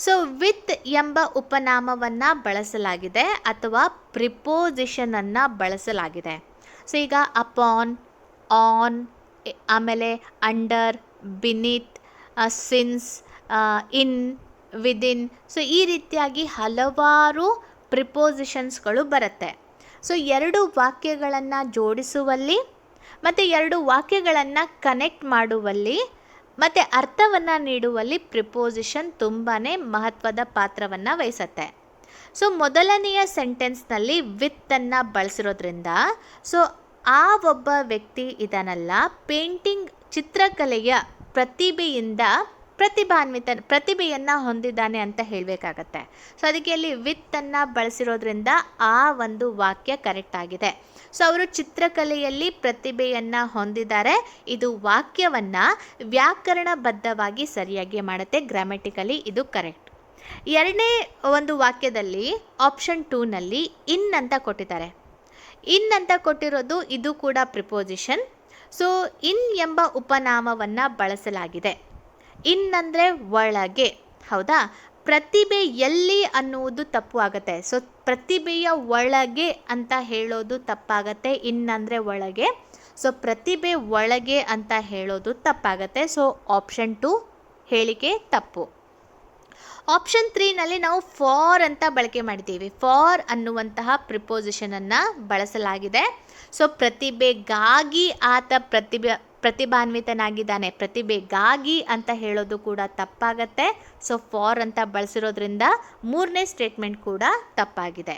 ಸೊ ವಿತ್ ಎಂಬ ಉಪನಾಮವನ್ನು ಬಳಸಲಾಗಿದೆ ಅಥವಾ ಪ್ರಿಪೋಸಿಷನನ್ನು ಬಳಸಲಾಗಿದೆ. ಸೊ ಈಗ ಅಪಾನ್, ಆನ್, ಆಮೇಲೆ ಅಂಡರ್, ಬಿನಿತ್, ಸಿನ್ಸ್, ಇನ್, ವಿದಿನ್. ಸೊ ಈ ರೀತಿಯಾಗಿ ಹಲವಾರು ಪ್ರಿಪೋಸಿಷನ್ಸ್ಗಳು ಬರುತ್ತೆ. ಸೊ 2 ವಾಕ್ಯಗಳನ್ನು ಜೋಡಿಸುವಲ್ಲಿ ಮತ್ತು 2 ವಾಕ್ಯಗಳನ್ನು ಕನೆಕ್ಟ್ ಮಾಡುವಲ್ಲಿ ಮತ್ತು ಅರ್ಥವನ್ನು ನೀಡುವಲ್ಲಿ ಪ್ರಿಪೋಸಿಷನ್ ತುಂಬಾ ಮಹತ್ವದ ಪಾತ್ರವನ್ನು ವಹಿಸುತ್ತೆ. ಸೊ ಮೊದಲನೆಯ ಸೆಂಟೆನ್ಸ್ನಲ್ಲಿ ವಿತ್ತನ್ನು ಬಳಸಿರೋದ್ರಿಂದ ಸೊ ಆ ಒಬ್ಬ ವ್ಯಕ್ತಿ ಇದನ್ನಲ್ಲ, ಪೇಂಟಿಂಗ್ ಚಿತ್ರಕಲೆಯ ಪ್ರತಿಭೆಯನ್ನು ಹೊಂದಿದ್ದಾನೆ ಅಂತ ಹೇಳಬೇಕಾಗತ್ತೆ. ಸೊ ಅದಕ್ಕೆ ಅಲ್ಲಿ ವಿತ್ತನ್ನು ಬಳಸಿರೋದ್ರಿಂದ ಆ ಒಂದು ವಾಕ್ಯ ಕರೆಕ್ಟ್ ಆಗಿದೆ. ಸೊ ಅವರು ಚಿತ್ರಕಲೆಯಲ್ಲಿ ಪ್ರತಿಭೆಯನ್ನು ಹೊಂದಿದ್ದಾರೆ. ಇದು ವಾಕ್ಯವನ್ನು ವ್ಯಾಕರಣಬದ್ಧವಾಗಿ ಸರಿಯಾಗಿ ಮಾಡುತ್ತೆ. ಗ್ರಾಮೆಟಿಕಲಿ ಇದು ಕರೆಕ್ಟ್. ಎರಡನೇ ಒಂದು ವಾಕ್ಯದಲ್ಲಿ ಆಪ್ಷನ್ 2ನಲ್ಲಿ ಇನ್ ಅಂತ ಕೊಟ್ಟಿದ್ದಾರೆ. ಇನ್ ಅಂತ ಕೊಟ್ಟಿರೋದು ಇದು ಕೂಡ ಪ್ರಿಪೋಸಿಷನ್. ಸೊ ಇನ್ ಎಂಬ ಉಪನಾಮವನ್ನು ಬಳಸಲಾಗಿದೆ. ಇನ್ ಅಂದರೆ ಒಳಗೆ. ಹೌದಾ? ಪ್ರತಿಭೆ ಎಲ್ಲಿ ಅನ್ನುವುದು ತಪ್ಪು ಆಗುತ್ತೆ. ಸೊ ಪ್ರತಿಭೆಯ ಒಳಗೆ ಅಂತ ಹೇಳೋದು ತಪ್ಪಾಗತ್ತೆ. ಇನ್ ಅಂದರೆ ಒಳಗೆ. ಸೊ ಪ್ರತಿಭೆ ಒಳಗೆ ಅಂತ ಹೇಳೋದು ತಪ್ಪಾಗತ್ತೆ. ಸೊ ಆಪ್ಷನ್ 2 ಹೇಳಿಕೆ ತಪ್ಪು. ಆಪ್ಷನ್ 3ನಲ್ಲಿ ನಾವು ಫಾರ್ ಅಂತ ಬಳಕೆ ಮಾಡಿದ್ದೀವಿ. ಫಾರ್ ಅನ್ನುವಂತಹ ಪ್ರಿಪೋಸಿಷನನ್ನು ಬಳಸಲಾಗಿದೆ. ಸೊ ಪ್ರತಿಭೆಗಾಗಿ ಆತ ಪ್ರತಿಭಾನ್ವಿತನಾಗಿದ್ದಾನೆ, ಪ್ರತಿಭೆಗಾಗಿ ಅಂತ ಹೇಳೋದು ಕೂಡ ತಪ್ಪಾಗತ್ತೆ. ಸೊ ಫಾರ್ ಅಂತ ಬಳಸಿರೋದ್ರಿಂದ 3ನೇ ಸ್ಟೇಟ್ಮೆಂಟ್ ಕೂಡ ತಪ್ಪಾಗಿದೆ.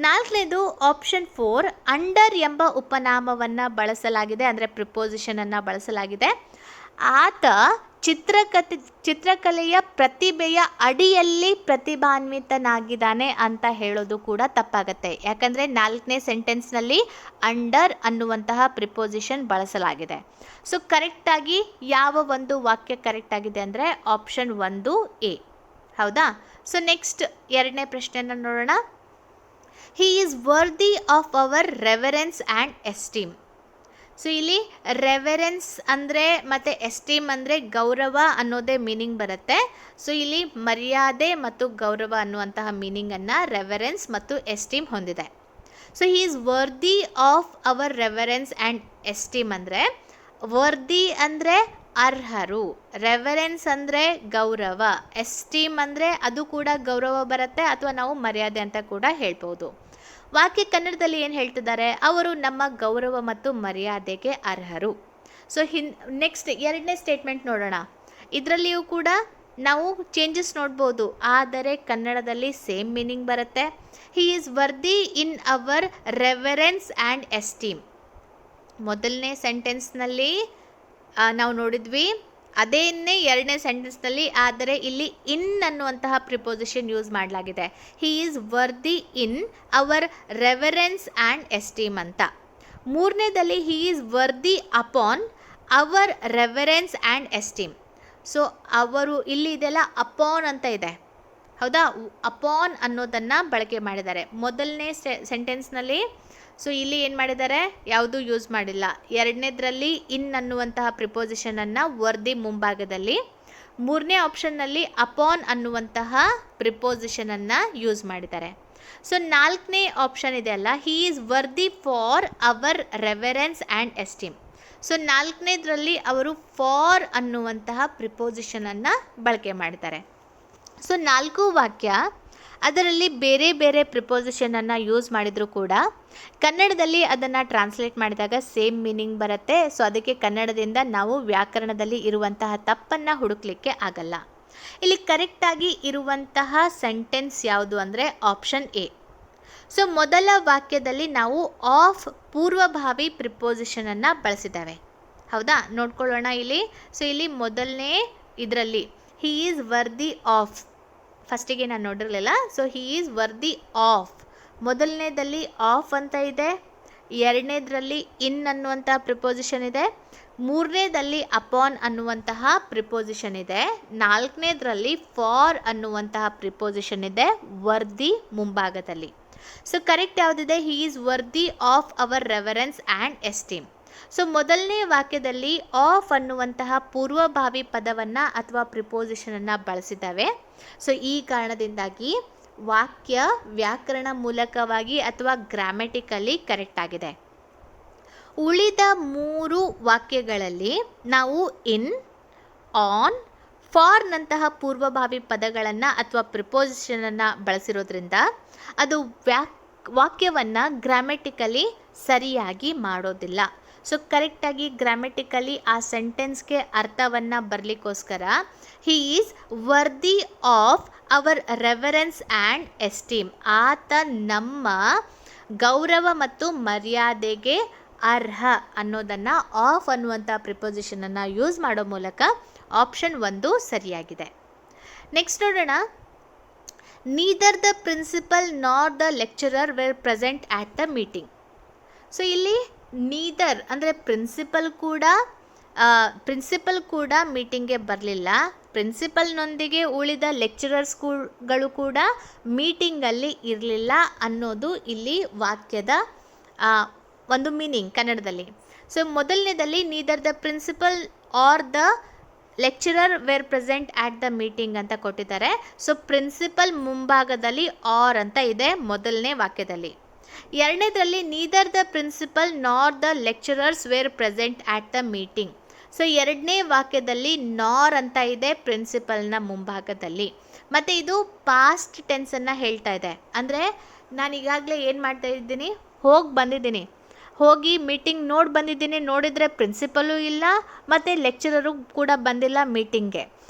4ನೇದು ಆಪ್ಷನ್ 4 ಅಂಡರ್ ಎಂಬ ಉಪನಾಮವನ್ನು ಬಳಸಲಾಗಿದೆ, ಅಂದರೆ ಪ್ರಿಪೋಸಿಷನನ್ನು ಬಳಸಲಾಗಿದೆ. ಆತ ಚಿತ್ರಕಲೆಯ ಪ್ರತಿಭೆಯ ಅಡಿಯಲ್ಲಿ ಪ್ರತಿಭಾನ್ವಿತನಾಗಿದ್ದಾನೆ ಅಂತ ಹೇಳೋದು ಕೂಡ ತಪ್ಪಾಗತ್ತೆ. ಯಾಕಂದರೆ 4ನೇ ಸೆಂಟೆನ್ಸ್ನಲ್ಲಿ ಅಂಡರ್ ಅನ್ನುವಂತಹ ಪ್ರಿಪೋಸಿಷನ್ ಬಳಸಲಾಗಿದೆ. ಸೊ ಕರೆಕ್ಟಾಗಿ ಯಾವ ಒಂದು ವಾಕ್ಯ ಕರೆಕ್ಟ್ ಆಗಿದೆ ಅಂದರೆ ಆಪ್ಷನ್ 1A. ಹೌದಾ? ಸೊ ನೆಕ್ಸ್ಟ್ 2ನೇ ಪ್ರಶ್ನೆಯನ್ನು ನೋಡೋಣ. ಹಿ is worthy of our reverence and esteem. So ಇಲ್ಲಿ ರೆವರೆನ್ಸ್ ಅಂದರೆ ಮತ್ತು ಎಸ್ಟೀಮ್ ಅಂದರೆ ಗೌರವ ಅನ್ನೋದೇ ಮೀನಿಂಗ್ ಬರುತ್ತೆ. ಸೊ ಇಲ್ಲಿ ಮರ್ಯಾದೆ ಮತ್ತು ಗೌರವ ಅನ್ನುವಂತಹ ಮೀನಿಂಗನ್ನು ರೆವರೆನ್ಸ್ ಮತ್ತು ಎಸ್ಟೀಮ್ ಹೊಂದಿದೆ. So he is worthy of our reverence and esteem ಅಂದರೆ ವರ್ದಿ ಅಂದರೆ ಅರ್ಹರು, ರೆವರೆನ್ಸ್ ಅಂದರೆ ಗೌರವ, ಎಸ್ಟೀಮ್ ಅಂದರೆ ಅದು ಕೂಡ ಗೌರವ ಬರುತ್ತೆ ಅಥವಾ ನಾವು ಮರ್ಯಾದೆ ಅಂತ ಕೂಡ ಹೇಳ್ಬೋದು. ವಾಕ್ಯ ಕನ್ನಡದಲ್ಲಿ ಏನು ಹೇಳ್ತಿದ್ದಾರೆ? ಅವರು ನಮ್ಮ ಗೌರವ ಮತ್ತು ಮರ್ಯಾದೆಗೆ ಅರ್ಹರು. ಸೊ ನೆಕ್ಸ್ಟ್ 2ನೇ ಸ್ಟೇಟ್ಮೆಂಟ್ ನೋಡೋಣ. ಇದರಲ್ಲಿಯೂ ಕೂಡ ನಾವು ಚೇಂಜಸ್ ನೋಡ್ಬೋದು, ಆದರೆ ಕನ್ನಡದಲ್ಲಿ ಸೇಮ್ ಮೀನಿಂಗ್ ಬರುತ್ತೆ. ಹಿ is worthy in our reverence and esteem. ಮೊದಲನೇ ಸೆಂಟೆನ್ಸ್ನಲ್ಲಿ ನಾವು ನೋಡಿದ್ವಿ, ಅದೇನೇ 2ನೇ ಸೆಂಟೆನ್ಸ್ನಲ್ಲಿ, ಆದರೆ ಇಲ್ಲಿ ಇನ್ ಅನ್ನುವಂತಹ ಪ್ರಿಪೋಸಿಷನ್ ಯೂಸ್ ಮಾಡಲಾಗಿದೆ. He is worthy in our reverence and esteem ಅಂತ. 3ನೇದಲ್ಲಿ he is worthy upon our reverence and esteem. So ಅವರು ಇಲ್ಲಿ ಇದೆಲ್ಲ ಅಪಾನ್ ಅಂತ ಇದೆ, ಹೌದಾ? ಅಪಾನ್ ಅನ್ನೋದನ್ನು ಬಳಕೆ ಮಾಡಿದ್ದಾರೆ ಮೊದಲನೇ ಸೆಂಟೆನ್ಸ್ನಲ್ಲಿ. ಸೊ ಇಲ್ಲಿ ಏನು ಮಾಡಿದ್ದಾರೆ? ಯಾವುದೂ ಯೂಸ್ ಮಾಡಿಲ್ಲ. 2ನೇದರಲ್ಲಿ ಇನ್ ಅನ್ನುವಂತಹ ಪ್ರಿಪೋಸಿಷನನ್ನು ವರ್ದಿ ಮುಂಭಾಗದಲ್ಲಿ, 3ನೇ ಆಪ್ಷನ್ನಲ್ಲಿ ಅಪಾನ್ ಅನ್ನುವಂತಹ ಪ್ರಿಪೋಸಿಷನನ್ನು ಯೂಸ್ ಮಾಡಿದ್ದಾರೆ. ಸೊ 4ನೇ ಆಪ್ಷನ್ ಇದೆ ಅಲ್ಲ, he is worthy for our reverence and esteem. So 4ನೇದರಲ್ಲಿ ಅವರು ಫಾರ್ ಅನ್ನುವಂತಹ ಪ್ರಿಪೋಸಿಷನನ್ನು ಬಳಕೆ ಮಾಡಿದ್ದಾರೆ. ಸೊ 4 ವಾಕ್ಯ ಅದರಲ್ಲಿ ಬೇರೆ ಬೇರೆ ಪ್ರಿಪೋಸಿಷನನ್ನು ಯೂಸ್ ಮಾಡಿದರೂ ಕೂಡ ಕನ್ನಡದಲ್ಲಿ ಅದನ್ನು ಟ್ರಾನ್ಸ್ಲೇಟ್ ಮಾಡಿದಾಗ ಸೇಮ್ ಮೀನಿಂಗ್ ಬರುತ್ತೆ. ಸೊ ಅದಕ್ಕೆ ಕನ್ನಡದಿಂದ ನಾವು ವ್ಯಾಕರಣದಲ್ಲಿ ಇರುವಂತಹ ತಪ್ಪನ್ನು ಹುಡುಕ್ಲಿಕ್ಕೆ ಆಗಲ್ಲ. ಇಲ್ಲಿ ಕರೆಕ್ಟಾಗಿ ಇರುವಂತಹ ಸೆಂಟೆನ್ಸ್ ಯಾವುದು ಅಂದರೆ ಆಪ್ಷನ್ A. ಸೊ ಮೊದಲ ವಾಕ್ಯದಲ್ಲಿ ನಾವು ಆಫ್ ಪೂರ್ವಭಾವಿ ಪ್ರಿಪೋಸಿಷನನ್ನು ಬಳಸಿದ್ದೇವೆ, ಹೌದಾ? ನೋಡ್ಕೊಳ್ಳೋಣ ಇಲ್ಲಿ. ಸೊ ಇಲ್ಲಿ ಮೊದಲನೇ ಇದರಲ್ಲಿ ಹಿ ಈಸ್ ವರ್ದಿ ಆಫ್, ಫಸ್ಟಿಗೆ ನಾನು ನೋಡಿರಲಿಲ್ಲ. So he is worthy of, ಮೊದಲನೇದಲ್ಲಿ ಆಫ್ ಅಂತ ಇದೆ, 2ನೇದರಲ್ಲಿ ಇನ್ ಅನ್ನುವಂಥ ಪ್ರಿಪೋಸಿಷನ್ ಇದೆ, 3ನೇದಲ್ಲಿ ಅಪಾನ್ ಅನ್ನುವಂತಹ ಪ್ರಿಪೋಸಿಷನ್ ಇದೆ, 4ನೇದರಲ್ಲಿ ಫಾರ್ ಅನ್ನುವಂತಹ ಪ್ರಿಪೋಸಿಷನ್ ಇದೆ ವರ್ದಿ ಮುಂಭಾಗದಲ್ಲಿ. ಸೊ ಕರೆಕ್ಟ್ ಯಾವುದಿದೆ? ಹಿ is worthy of our reverence and esteem. So ಮೊದಲನೇ ವಾಕ್ಯದಲ್ಲಿ ಆಫ್ ಅನ್ನುವಂತಹ ಪೂರ್ವಭಾವಿ ಪದವನ್ನು ಅಥವಾ ಪ್ರಿಪೋಸಿಷನನ್ನು ಬಳಸಿದ್ದಾವೆ. ಸೊ ಈ ಕಾರಣದಿಂದಾಗಿ ವಾಕ್ಯ ವ್ಯಾಕರಣ ಮೂಲಕವಾಗಿ ಅಥವಾ ಗ್ರಾಮೆಟಿಕಲಿ ಕರೆಕ್ಟ್ ಆಗಿದೆ. ಉಳಿದ 3 ವಾಕ್ಯಗಳಲ್ಲಿ ನಾವು ಇನ್, ಆನ್, ಫಾರ್ನಂತಹ ಪೂರ್ವಭಾವಿ ಪದಗಳನ್ನು ಅಥವಾ ಪ್ರಿಪೋಸಿಷನನ್ನು ಬಳಸಿರೋದ್ರಿಂದ ಅದು ವಾಕ್ಯವನ್ನು ಗ್ರಾಮೆಟಿಕಲಿ ಸರಿಯಾಗಿ ಮಾಡೋದಿಲ್ಲ. ಸೊ ಕರೆಕ್ಟಾಗಿ ಗ್ರಾಮೆಟಿಕಲಿ ಆ ಸೆಂಟೆನ್ಸ್ಗೆ ಅರ್ಥವನ್ನು ಬರಲಿಕ್ಕೋಸ್ಕರ he is worthy of our reverence and esteem, ಆತ ನಮ್ಮ ಗೌರವ ಮತ್ತು ಮರ್ಯಾದೆಗೆ ಅರ್ಹ ಅನ್ನೋದನ್ನು ಆಫ್ ಅನ್ನುವಂಥ ಪ್ರಿಪೋಸಿಷನನ್ನು ಯೂಸ್ ಮಾಡೋ ಮೂಲಕ ಆಪ್ಷನ್ 1 ಸರಿಯಾಗಿದೆ. ನೆಕ್ಸ್ಟ್ ನೋಡೋಣ. Neither the principal nor the lecturer were present at the meeting. So ಇಲ್ಲಿ ನೀದರ್ ಅಂದರೆ ಪ್ರಿನ್ಸಿಪಲ್ ಕೂಡ ಮೀಟಿಂಗ್ಗೆ ಬರಲಿಲ್ಲ, ಪ್ರಿನ್ಸಿಪಲ್ನೊಂದಿಗೆ ಉಳಿದ ಲೆಕ್ಚರರ್ಸ್ಗಳು ಕೂಡ ಮೀಟಿಂಗಲ್ಲಿ ಇರಲಿಲ್ಲ ಅನ್ನೋದು ಇಲ್ಲಿ ವಾಕ್ಯದ ಒಂದು ಮೀನಿಂಗ್ ಕನ್ನಡದಲ್ಲಿ. ಸೊ ಮೊದಲನೇದಲ್ಲಿ neither the principal or the lecturer were present at the meeting ಅಂತ ಕೊಟ್ಟಿದ್ದಾರೆ. ಸೊ ಪ್ರಿನ್ಸಿಪಲ್ ಮುಂಭಾಗದಲ್ಲಿ ಆರ್ ಅಂತ ಇದೆ ಮೊದಲನೇ ವಾಕ್ಯದಲ್ಲಿ. 2ನೇದರಲ್ಲಿ neither the principal nor the lecturers were present at the meeting. So ಎರಡನೇ ವಾಕ್ಯದಲ್ಲಿ ನಾರ್ ಅಂತ ಇದೆ ಪ್ರಿನ್ಸಿಪಲ್ನ ಮುಂಭಾಗದಲ್ಲಿ, ಮತ್ತು ಇದು ಪಾಸ್ಟ್ ಟೆನ್ಸನ್ನು ಹೇಳ್ತಾ ಇದೆ. ಅಂದರೆ ನಾನು ಈಗಾಗಲೇ ಏನು ಮಾಡ್ತಾ ಇದ್ದೀನಿ, ಹೋಗಿ ಮೀಟಿಂಗ್ ನೋಡಿ ಬಂದಿದ್ದೀನಿ, ನೋಡಿದರೆ ಪ್ರಿನ್ಸಿಪಲು ಇಲ್ಲ ಮತ್ತು ಲೆಕ್ಚರರು ಕೂಡ ಬಂದಿಲ್ಲ ಮೀಟಿಂಗ್ಗೆ.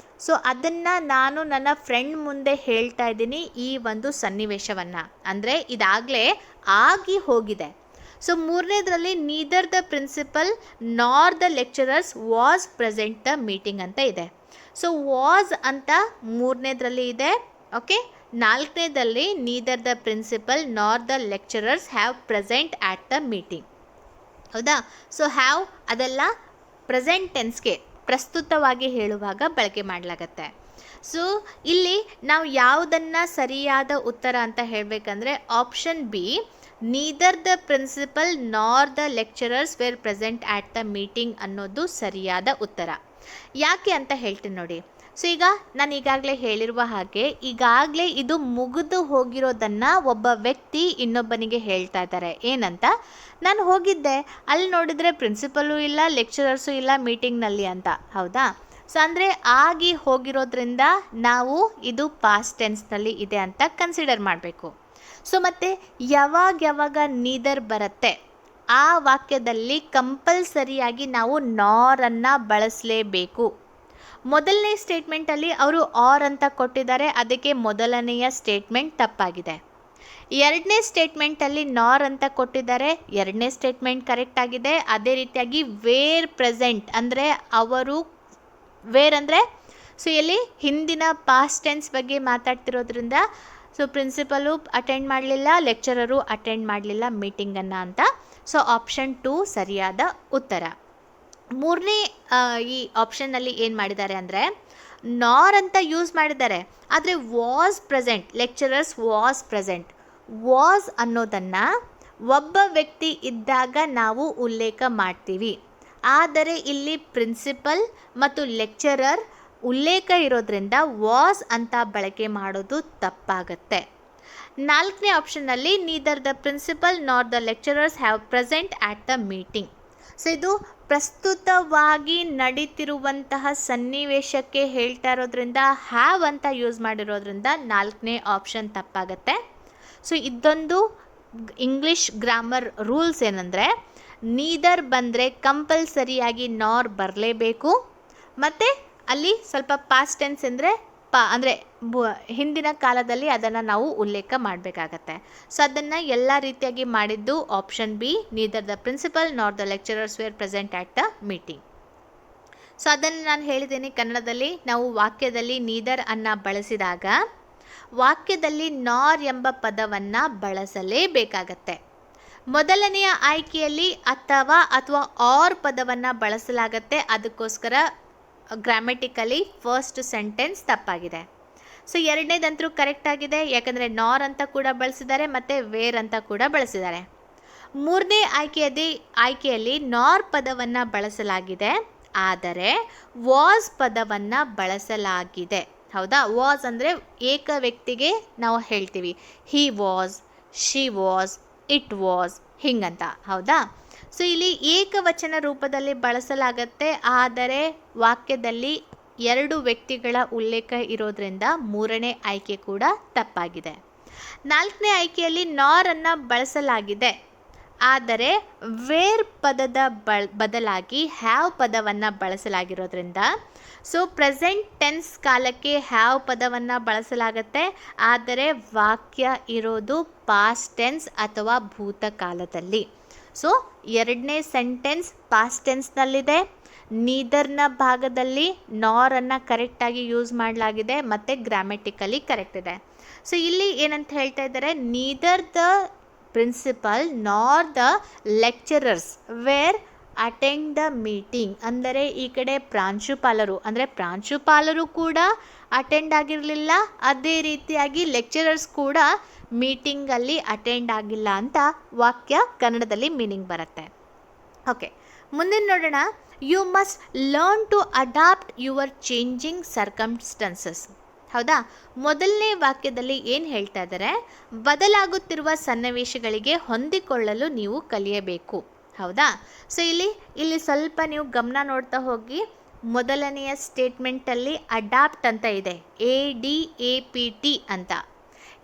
ಸೊ ಅದನ್ನು ನಾನು ನನ್ನ ಫ್ರೆಂಡ್ ಮುಂದೆ ಹೇಳ್ತಾ ಇದ್ದೀನಿ ಈ ಒಂದು ಸನ್ನಿವೇಶವನ್ನು. ಅಂದರೆ ಇದಾಗಲೇ ಆಗಿ ಹೋಗಿದೆ. ಸೊ ಮೂರನೇದರಲ್ಲಿ neither the principal nor the lecturers was present the meeting ಅಂತ ಇದೆ. ಸೊ ವಾಸ್ ಅಂತ ಮೂರನೇದರಲ್ಲಿ ಇದೆ. ಓಕೆ, ನಾಲ್ಕನೇದಲ್ಲಿ neither the principal nor the lecturers have present at the meeting. ಹೌದಾ? ಸೊ ಹ್ಯಾವ್ ಅದೆಲ್ಲ ಪ್ರೆಸೆಂಟ್ ಟೆನ್ಸ್ಗೆ ಪ್ರಸ್ತುತವಾಗಿ ಹೇಳುವಾಗ ಬಳಕೆ ಮಾಡಲಾಗತ್ತೆ. ಸೊ ಇಲ್ಲಿ ನಾವು ಯಾವುದನ್ನು ಸರಿಯಾದ ಉತ್ತರ ಅಂತ ಹೇಳಬೇಕಂದ್ರೆ option B, neither the principal nor the lecturers were present at the meeting ಅನ್ನೋದು ಸರಿಯಾದ ಉತ್ತರ. ಯಾಕೆ ಅಂತ ಹೇಳ್ತೀನಿ ನೋಡಿ. ಸೊ ಈಗ ನಾನು ಈಗಾಗಲೇ ಹೇಳಿರುವ ಹಾಗೆ ಈಗಾಗಲೇ ಇದು ಮುಗಿದು ಹೋಗಿರೋದನ್ನು ಒಬ್ಬ ವ್ಯಕ್ತಿ ಇನ್ನೊಬ್ಬನಿಗೆ ಹೇಳ್ತಾ ಇದ್ದಾರೆ. ಏನಂತ, ನಾನು ಹೋಗಿದ್ದೆ, ಅಲ್ಲಿ ನೋಡಿದರೆ ಪ್ರಿನ್ಸಿಪಲ್ಲು ಇಲ್ಲ, ಲೆಕ್ಚರರ್ಸು ಇಲ್ಲ ಮೀಟಿಂಗ್ನಲ್ಲಿ ಅಂತ. ಹೌದಾ? ಸೊ ಅಂದರೆ ಆಗಿ ಹೋಗಿರೋದ್ರಿಂದ ನಾವು ಇದು ಪಾಸ್ಟ್ ಟೆನ್ಸ್ನಲ್ಲಿ ಇದೆ ಅಂತ ಕನ್ಸಿಡರ್ ಮಾಡಬೇಕು. ಸೊ ಮತ್ತು ಯಾವಾಗ ನೀದರ್ ಬರುತ್ತೆ ಆ ವಾಕ್ಯದಲ್ಲಿ ಕಂಪಲ್ಸರಿಯಾಗಿ ನಾವು ನಾರನ್ನು ಬಳಸಲೇಬೇಕು. ಮೊದಲನೇ ಸ್ಟೇಟ್ಮೆಂಟಲ್ಲಿ ಅವರು ಆರ್ ಅಂತ ಕೊಟ್ಟಿದ್ದಾರೆ, ಅದಕ್ಕೆ ಮೊದಲನೆಯ ಸ್ಟೇಟ್ಮೆಂಟ್ ತಪ್ಪಾಗಿದೆ. ಎರಡನೇ ಸ್ಟೇಟ್ಮೆಂಟಲ್ಲಿ ನಾರ್ ಅಂತ ಕೊಟ್ಟಿದ್ದಾರೆ, ಎರಡನೇ ಸ್ಟೇಟ್ಮೆಂಟ್ ಕರೆಕ್ಟ್ ಆಗಿದೆ. ಅದೇ ರೀತಿಯಾಗಿ ವೇರ್ ಪ್ರೆಸೆಂಟ್ ಅಂದರೆ ಅವರು, ವೇರ್ ಅಂದರೆ ಸೊ ಇಲ್ಲಿ ಹಿಂದಿನ ಪಾಸ್ಟ್ ಟೆನ್ಸ್ ಬಗ್ಗೆ ಮಾತಾಡ್ತಿರೋದ್ರಿಂದ ಸೊ ಪ್ರಿನ್ಸಿಪಲು ಅಟೆಂಡ್ ಮಾಡಲಿಲ್ಲ, ಲೆಕ್ಚರರು ಅಟೆಂಡ್ ಮಾಡಲಿಲ್ಲ ಮೀಟಿಂಗನ್ನು ಅಂತ. ಸೊ ಆಪ್ಷನ್ 2 ಸರಿಯಾದ ಉತ್ತರ. ಮೂರನೇ ಈ ಆಪ್ಷನ್ನಲ್ಲಿ ಏನು ಮಾಡಿದ್ದಾರೆ ಅಂದರೆ ನಾರ್ ಅಂತ ಯೂಸ್ ಮಾಡಿದ್ದಾರೆ, ಆದರೆ was present, lecturers was present. Was ಅನ್ನೋದನ್ನು ಒಬ್ಬ ವ್ಯಕ್ತಿ ಇದ್ದಾಗ ನಾವು ಉಲ್ಲೇಖ ಮಾಡ್ತೀವಿ, ಆದರೆ ಇಲ್ಲಿ ಪ್ರಿನ್ಸಿಪಲ್ ಮತ್ತು ಲೆಕ್ಚರರ್ ಉಲ್ಲೇಖ ಇರೋದ್ರಿಂದ ವಾಸ್ ಅಂತ ಬಳಕೆ ಮಾಡೋದು ತಪ್ಪಾಗತ್ತೆ. ನಾಲ್ಕನೇ ಆಪ್ಷನ್ನಲ್ಲಿ neither the principal nor the lecturers have present at the meeting. So ಇದು ಪ್ರಸ್ತುತವಾಗಿ ನಡೀತಿರುವಂತಹ ಸನ್ನಿವೇಶಕ್ಕೆ ಹೇಳ್ತಾ ಇರೋದ್ರಿಂದ ಹ್ಯಾವ್ ಅಂತ ಯೂಸ್ ಮಾಡಿರೋದ್ರಿಂದ ನಾಲ್ಕನೇ ಆಪ್ಷನ್ ತಪ್ಪಾಗತ್ತೆ. ಸೊ ಇದೊಂದು ಇಂಗ್ಲಿಷ್ ಗ್ರಾಮರ್ ರೂಲ್ಸ್ ಏನಂದರೆ ನೀದರ್ ಬಂದರೆ ಕಂಪಲ್ಸರಿಯಾಗಿ ನಾರ್ ಬರಲೇಬೇಕು, ಮತ್ತು ಅಲ್ಲಿ ಸ್ವಲ್ಪ ಪಾಸ್ಟ್ ಟೆನ್ಸ್ ಅಂದರೆ ಅಂದರೆ ಹಿಂದಿನ ಕಾಲದಲ್ಲಿ ಅದನ್ನು ನಾವು ಉಲ್ಲೇಖ ಮಾಡಬೇಕಾಗತ್ತೆ. ಸೊ ಅದನ್ನು ಎಲ್ಲ ರೀತಿಯಾಗಿ ಮಾಡಿದ್ದು option B, neither the principal nor the lecturers were present at the meeting. So ಅದನ್ನು ನಾನು ಹೇಳಿದ್ದೀನಿ ಕನ್ನಡದಲ್ಲಿ. ನಾವು ವಾಕ್ಯದಲ್ಲಿ ನೀದರ್ ಅನ್ನು ಬಳಸಿದಾಗ ವಾಕ್ಯದಲ್ಲಿ ನಾರ್ ಎಂಬ ಪದವನ್ನು ಬಳಸಲೇಬೇಕಾಗತ್ತೆ. ಮೊದಲನೆಯ ಆಯ್ಕೆಯಲ್ಲಿ ಅಥವಾ ಆರ್ ಪದವನ್ನು ಬಳಸಲಾಗತ್ತೆ, ಅದಕ್ಕೋಸ್ಕರ ಗ್ರಾಮೆಟಿಕಲಿ ಫಸ್ಟ್ ಸೆಂಟೆನ್ಸ್ ತಪ್ಪಾಗಿದೆ. ಸೊ ಎರಡನೇದಂತರೂ ಕರೆಕ್ಟ್ ಆಗಿದೆ, ಯಾಕಂದರೆ ನಾರ್ ಅಂತ ಕೂಡ ಬಳಸಿದ್ದಾರೆ ಮತ್ತು ವೇರ್ ಅಂತ ಕೂಡ ಬಳಸಿದ್ದಾರೆ. ಮೂರನೇ ಆಯ್ಕೆಯಲ್ಲಿ ನಾರ್ ಪದವನ್ನು ಬಳಸಲಾಗಿದೆ, ಆದರೆ ವಾಸ್ ಪದವನ್ನು ಬಳಸಲಾಗಿದೆ. ಹೌದಾ? ವಾಸ್ ಅಂದರೆ ಏಕ ವ್ಯಕ್ತಿಗೆ ನಾವು ಹೇಳ್ತೀವಿ he was, she was, it was ಹಿಂಗಂತ. ಹೌದಾ? ಸೊ ಇಲ್ಲಿ ಏಕವಚನ ರೂಪದಲ್ಲಿ ಬಳಸಲಾಗತ್ತೆ, ಆದರೆ ವಾಕ್ಯದಲ್ಲಿ ಎರಡು ವ್ಯಕ್ತಿಗಳ ಉಲ್ಲೇಖ ಇರೋದ್ರಿಂದ ಮೂರನೇ ಆಯ್ಕೆ ಕೂಡ ತಪ್ಪಾಗಿದೆ. ನಾಲ್ಕನೇ ಆಯ್ಕೆಯಲ್ಲಿ ನಾರ್ ಅನ್ನು ಬಳಸಲಾಗಿದೆ, ಆದರೆ ವೇರ್ ಪದದ ಬದಲಾಗಿ ಹ್ಯಾವ್ ಪದವನ್ನು ಬಳಸಲಾಗಿರೋದ್ರಿಂದ ಸೊ ಪ್ರೆಸೆಂಟ್ ಟೆನ್ಸ್ ಕಾಲಕ್ಕೆ ಹ್ಯಾವ್ ಪದವನ್ನು ಬಳಸಲಾಗತ್ತೆ, ಆದರೆ ವಾಕ್ಯ ಇರೋದು ಪಾಸ್ಟ್ ಟೆನ್ಸ್ ಅಥವಾ ಭೂತಕಾಲದಲ್ಲಿ. ಸೊ ಎರಡನೇ ಸೆಂಟೆನ್ಸ್ ಪಾಸ್ಟ್ ಟೆನ್ಸ್ನಲ್ಲಿದೆ, ನೀದರ್ನ ಭಾಗದಲ್ಲಿ ನಾರನ್ನು ಕರೆಕ್ಟಾಗಿ ಯೂಸ್ ಮಾಡಲಾಗಿದೆ ಮತ್ತು ಗ್ರಾಮೆಟಿಕಲಿ ಕರೆಕ್ಟ್ ಇದೆ. ಸೊ ಇಲ್ಲಿ ಏನಂತ ಹೇಳ್ತಾ ಇದ್ದಾರೆ, neither the principal nor the lecturers were attend the meeting. ಅಂದರೆ ಈ ಕಡೆ ಪ್ರಾಂಶುಪಾಲರು ಕೂಡ ಅಟೆಂಡ್ ಆಗಿರಲಿಲ್ಲ, ಅದೇ ರೀತಿಯಾಗಿ ಲೆಕ್ಚರರ್ಸ್ ಕೂಡ ಮೀಟಿಂಗಲ್ಲಿ ಅಟೆಂಡ್ ಆಗಿಲ್ಲ ಅಂತ ವಾಕ್ಯ ಕನ್ನಡದಲ್ಲಿ ಮೀನಿಂಗ್ ಬರುತ್ತೆ. ಓಕೆ, ಮುಂದೆ ನೋಡೋಣ. You must learn to adapt your changing circumstances. ಹೌದಾ? ಮೊದಲನೇ ವಾಕ್ಯದಲ್ಲಿ ಏನು ಹೇಳ್ತಾ ಇದ್ದಾರೆ, ಬದಲಾಗುತ್ತಿರುವ ಸನ್ನಿವೇಶಗಳಿಗೆ ಹೊಂದಿಕೊಳ್ಳಲು ನೀವು ಕಲಿಯಬೇಕು. ಹೌದಾ? ಸೊ ಇಲ್ಲಿ ಸ್ವಲ್ಪ ನೀವು ಗಮನ ನೋಡ್ತಾ ಹೋಗಿ. ಮೊದಲನೆಯ ಸ್ಟೇಟ್ಮೆಂಟಲ್ಲಿ ಅಡಾಪ್ಟ್ ಅಂತ ಇದೆ, ADAPT ಅಂತ.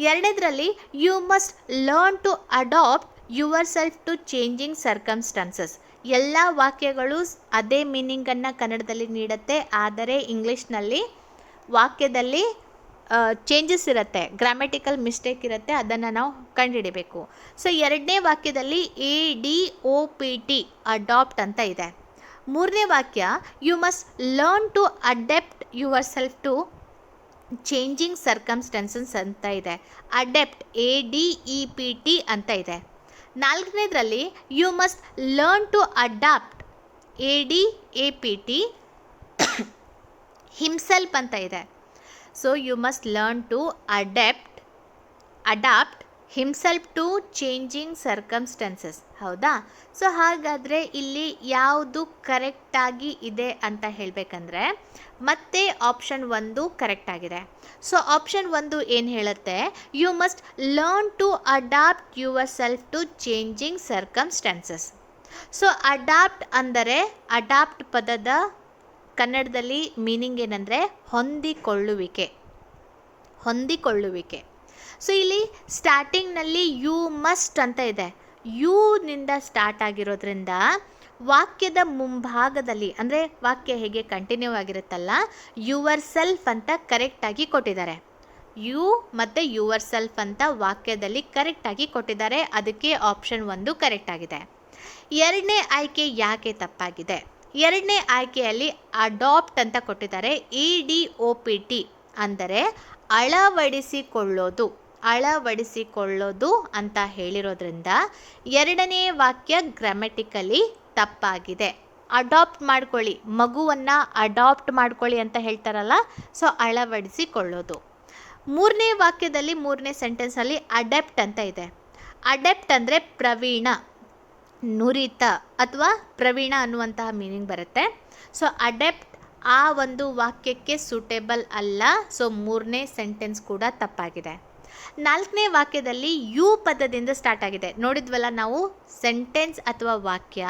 ಎರಡನೇದರಲ್ಲಿ you must learn to adapt yourself to changing circumstances. ಎಲ್ಲ ವಾಕ್ಯಗಳು ಅದೇ ಮೀನಿಂಗನ್ನು ಕನ್ನಡದಲ್ಲಿ ನೀಡುತ್ತೆ, ಆದರೆ ಇಂಗ್ಲೀಷ್ನಲ್ಲಿ ವಾಕ್ಯದಲ್ಲಿ ಚೇಂಜಸ್ ಇರುತ್ತೆ, ಗ್ರಾಮೆಟಿಕಲ್ ಮಿಸ್ಟೇಕ್ ಇರುತ್ತೆ, ಅದನ್ನು ನಾವು ಕಂಡುಹಿಡಿಬೇಕು. ಸೊ ಎರಡನೇ ವಾಕ್ಯದಲ್ಲಿ ADOPT ಅಡಾಪ್ಟ್ ಅಂತ ಇದೆ. ಮೂರನೇ ವಾಕ್ಯ you must learn to adept yourself to changing circumstances ಅಂತ ಇದೆ. ಅಡೆಪ್ಟ್ ADEPT ಅಂತ ಇದೆ. ನಾಲ್ಕನೇದರಲ್ಲಿ you must learn to adapt ADAPT himself ಅಂತ ಇದೆ. So you must learn to adapt himself to changing circumstances. ಹೌದಾ? ಸೊ ಹಾಗಾದರೆ ಇಲ್ಲಿ ಯಾವುದು ಕರೆಕ್ಟಾಗಿ ಇದೆ ಅಂತ ಹೇಳಬೇಕಂದ್ರೆ ಮತ್ತೆ ಆಪ್ಷನ್ 1 ಕರೆಕ್ಟ್ ಆಗಿದೆ. ಸೊ ಆಪ್ಷನ್ 1 ಏನು ಹೇಳುತ್ತೆ? You must learn to adapt yourself to changing circumstances. So adapt ಅಂದರೆ, ಅಡಾಪ್ಟ್ ಪದದ ಕನ್ನಡದಲ್ಲಿ ಮೀನಿಂಗ್ ಏನಂದರೆ ಹೊಂದಿಕೊಳ್ಳುವಿಕೆ. ಸೊ ಇಲ್ಲಿ ಸ್ಟಾರ್ಟಿಂಗ್ನಲ್ಲಿ ಯು ಮಸ್ಟ್ ಅಂತ ಇದೆ. ಯುನಿಂದ ಸ್ಟಾರ್ಟ್ ಆಗಿರೋದ್ರಿಂದ ವಾಕ್ಯದ ಮುಂಭಾಗದಲ್ಲಿ, ಅಂದರೆ ವಾಕ್ಯ ಹೇಗೆ ಕಂಟಿನ್ಯೂ ಆಗಿರುತ್ತಲ್ಲ, ಯುವರ್ ಸೆಲ್ಫ್ ಅಂತ ಕರೆಕ್ಟಾಗಿ ಕೊಟ್ಟಿದ್ದಾರೆ. ಯು ಮತ್ತು ಯುವರ್ ಸೆಲ್ಫ್ ಅಂತ ವಾಕ್ಯದಲ್ಲಿ ಕರೆಕ್ಟಾಗಿ ಕೊಟ್ಟಿದ್ದಾರೆ. ಅದಕ್ಕೆ ಆಪ್ಷನ್ 1 ಕರೆಕ್ಟ್ ಆಗಿದೆ. ಎರಡನೇ ಆಯ್ಕೆ ಯಾಕೆ ತಪ್ಪಾಗಿದೆ? ಎರಡನೇ ಆಯ್ಕೆಯಲ್ಲಿ ಅಡಾಪ್ಟ್ ಅಂತ ಕೊಟ್ಟಿದ್ದಾರೆ. ADOPT ಅಂದರೆ ಅಳವಡಿಸಿಕೊಳ್ಳೋದು ಅಂತ ಹೇಳಿರೋದ್ರಿಂದ ಎರಡನೇ ವಾಕ್ಯ ಗ್ರಾಮೆಟಿಕಲಿ ತಪ್ಪಾಗಿದೆ. ಅಡಾಪ್ಟ್ ಮಾಡ್ಕೊಳ್ಳಿ, ಮಗುವನ್ನು ಅಡಾಪ್ಟ್ ಮಾಡ್ಕೊಳ್ಳಿ ಅಂತ ಹೇಳ್ತಾರಲ್ಲ, ಸೊ ಅಳವಡಿಸಿಕೊಳ್ಳೋದು. ಮೂರನೇ ವಾಕ್ಯದಲ್ಲಿ, ಮೂರನೇ ಸೆಂಟೆನ್ಸಲ್ಲಿ ಅಡೆಪ್ಟ್ ಅಂತ ಇದೆ. ಅಡೆಪ್ಟ್ ಅಂದರೆ ಪ್ರವೀಣ, ನುರಿತ ಅಥವಾ ಪ್ರವೀಣ ಅನ್ನುವಂತಹ ಮೀನಿಂಗ್ ಬರುತ್ತೆ. ಸೊ ಅಡೆಪ್ಟ್ ಆ ಒಂದು ವಾಕ್ಯಕ್ಕೆ ಸೂಟೇಬಲ್ ಅಲ್ಲ. ಸೊ ಮೂರನೇ ಸೆಂಟೆನ್ಸ್ ಕೂಡ ತಪ್ಪಾಗಿದೆ. ನಾಲ್ಕನೇ ವಾಕ್ಯದಲ್ಲಿ ಯು ಪದದಿಂದ ಸ್ಟಾರ್ಟ್ ಆಗಿದೆ. ನೋಡಿದ್ವಲ್ಲ ನಾವು ಸೆಂಟೆನ್ಸ್ ಅಥವಾ ವಾಕ್ಯ,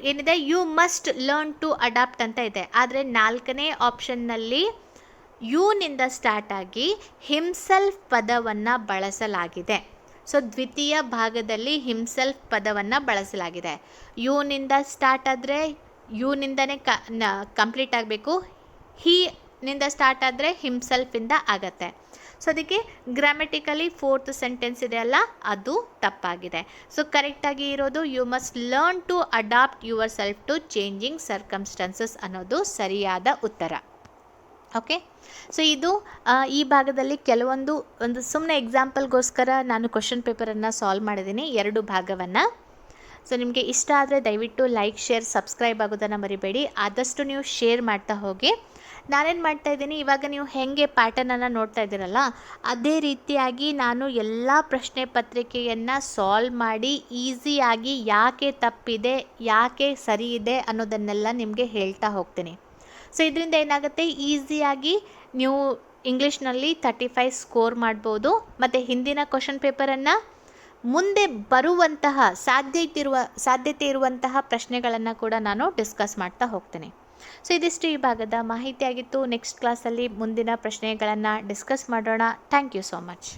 ಏನಿದೆ you must learn to adapt ಅಂತ ಇದೆ. ಆದರೆ ನಾಲ್ಕನೇ ಆಪ್ಷನ್ನಲ್ಲಿ ಯುನಿಂದ ಸ್ಟಾರ್ಟ್ ಆಗಿ ಹಿಮ್ಸೆಲ್ಫ್ ಪದವನ್ನು ಬಳಸಲಾಗಿದೆ. ಸೊ ದ್ವಿತೀಯ ಭಾಗದಲ್ಲಿ ಹಿಮ್ಸೆಲ್ಫ್ ಪದವನ್ನು ಬಳಸಲಾಗಿದೆ. ಯುನಿಂದ ಸ್ಟಾರ್ಟ್ ಆದರೆ ಯುನಿಂದನೇ ಕಂಪ್ಲೀಟ್ ಆಗಬೇಕು, ನಿಂದ ಸ್ಟಾರ್ಟ್ ಆದರೆ ಹಿಮ್ಸೆಲ್ಫಿಂದ ಆಗತ್ತೆ. ಸೊ ಅದಕ್ಕೆ ಗ್ರಾಮೆಟಿಕಲಿ ಫೋರ್ತ್ ಸೆಂಟೆನ್ಸ್ ಇದೆಯಲ್ಲ, ಅದು ತಪ್ಪಾಗಿದೆ. ಸೊ ಕರೆಕ್ಟಾಗಿ ಇರೋದು you must learn to adapt yourself to changing circumstances ಅನ್ನೋದು ಸರಿಯಾದ ಉತ್ತರ. ಓಕೆ, ಸೊ ಇದು ಈ ಭಾಗದಲ್ಲಿ ಒಂದು ಸುಮ್ಮನೆ ಎಕ್ಸಾಂಪಲ್ಗೋಸ್ಕರ ನಾನು ಕ್ವಶನ್ ಪೇಪರನ್ನು ಸಾಲ್ವ್ ಮಾಡಿದ್ದೀನಿ, 2 ಭಾಗವನ್ನು. ಸೊ ನಿಮಗೆ ಇಷ್ಟ ಆದರೆ ದಯವಿಟ್ಟು ಲೈಕ್, ಶೇರ್, ಸಬ್ಸ್ಕ್ರೈಬ್ ಆಗೋದನ್ನು ಮರಿಬೇಡಿ. ಆದಷ್ಟು ನೀವು ಶೇರ್ ಮಾಡ್ತಾ ಹೋಗಿ. ನಾನೇನು ಮಾಡ್ತಾಯಿದ್ದೀನಿ, ಇವಾಗ ನೀವು ಹೇಗೆ ಪ್ಯಾಟರ್ನನ್ನು ನೋಡ್ತಾ ಇದ್ದೀರಲ್ಲ, ಅದೇ ರೀತಿಯಾಗಿ ನಾನು ಎಲ್ಲ ಪ್ರಶ್ನೆ ಪತ್ರಿಕೆಯನ್ನು ಸಾಲ್ವ್ ಮಾಡಿ ಈಸಿಯಾಗಿ ಯಾಕೆ ತಪ್ಪಿದೆ, ಯಾಕೆ ಸರಿ ಇದೆ ಅನ್ನೋದನ್ನೆಲ್ಲ ನಿಮಗೆ ಹೇಳ್ತಾ ಹೋಗ್ತೀನಿ. ಸೊ ಇದರಿಂದ ಏನಾಗುತ್ತೆ, ಈಸಿಯಾಗಿ ನೀವು ಇಂಗ್ಲೀಷ್ನಲ್ಲಿ 35 ಸ್ಕೋರ್ ಮಾಡ್ಬೋದು. ಮತ್ತು ಹಿಂದಿನ ಕ್ವಶನ್ ಪೇಪರನ್ನು ಮುಂದೆ ಬರುವಂತಹ ಸಾಧ್ಯತೆ ಇರುವಂತಹ ಪ್ರಶ್ನೆಗಳನ್ನು ಕೂಡ ನಾನು ಡಿಸ್ಕಸ್ ಮಾಡ್ತಾ ಹೋಗ್ತೀನಿ. ಸೊ ಇದಿಷ್ಟು ಈ ಭಾಗದ ಮಾಹಿತಿಯಾಗಿತ್ತು. ನೆಕ್ಸ್ಟ್ ಕ್ಲಾಸಲ್ಲಿ ಮುಂದಿನ ಪ್ರಶ್ನೆಗಳನ್ನು ಡಿಸ್ಕಸ್ ಮಾಡೋಣ. Thank you so much.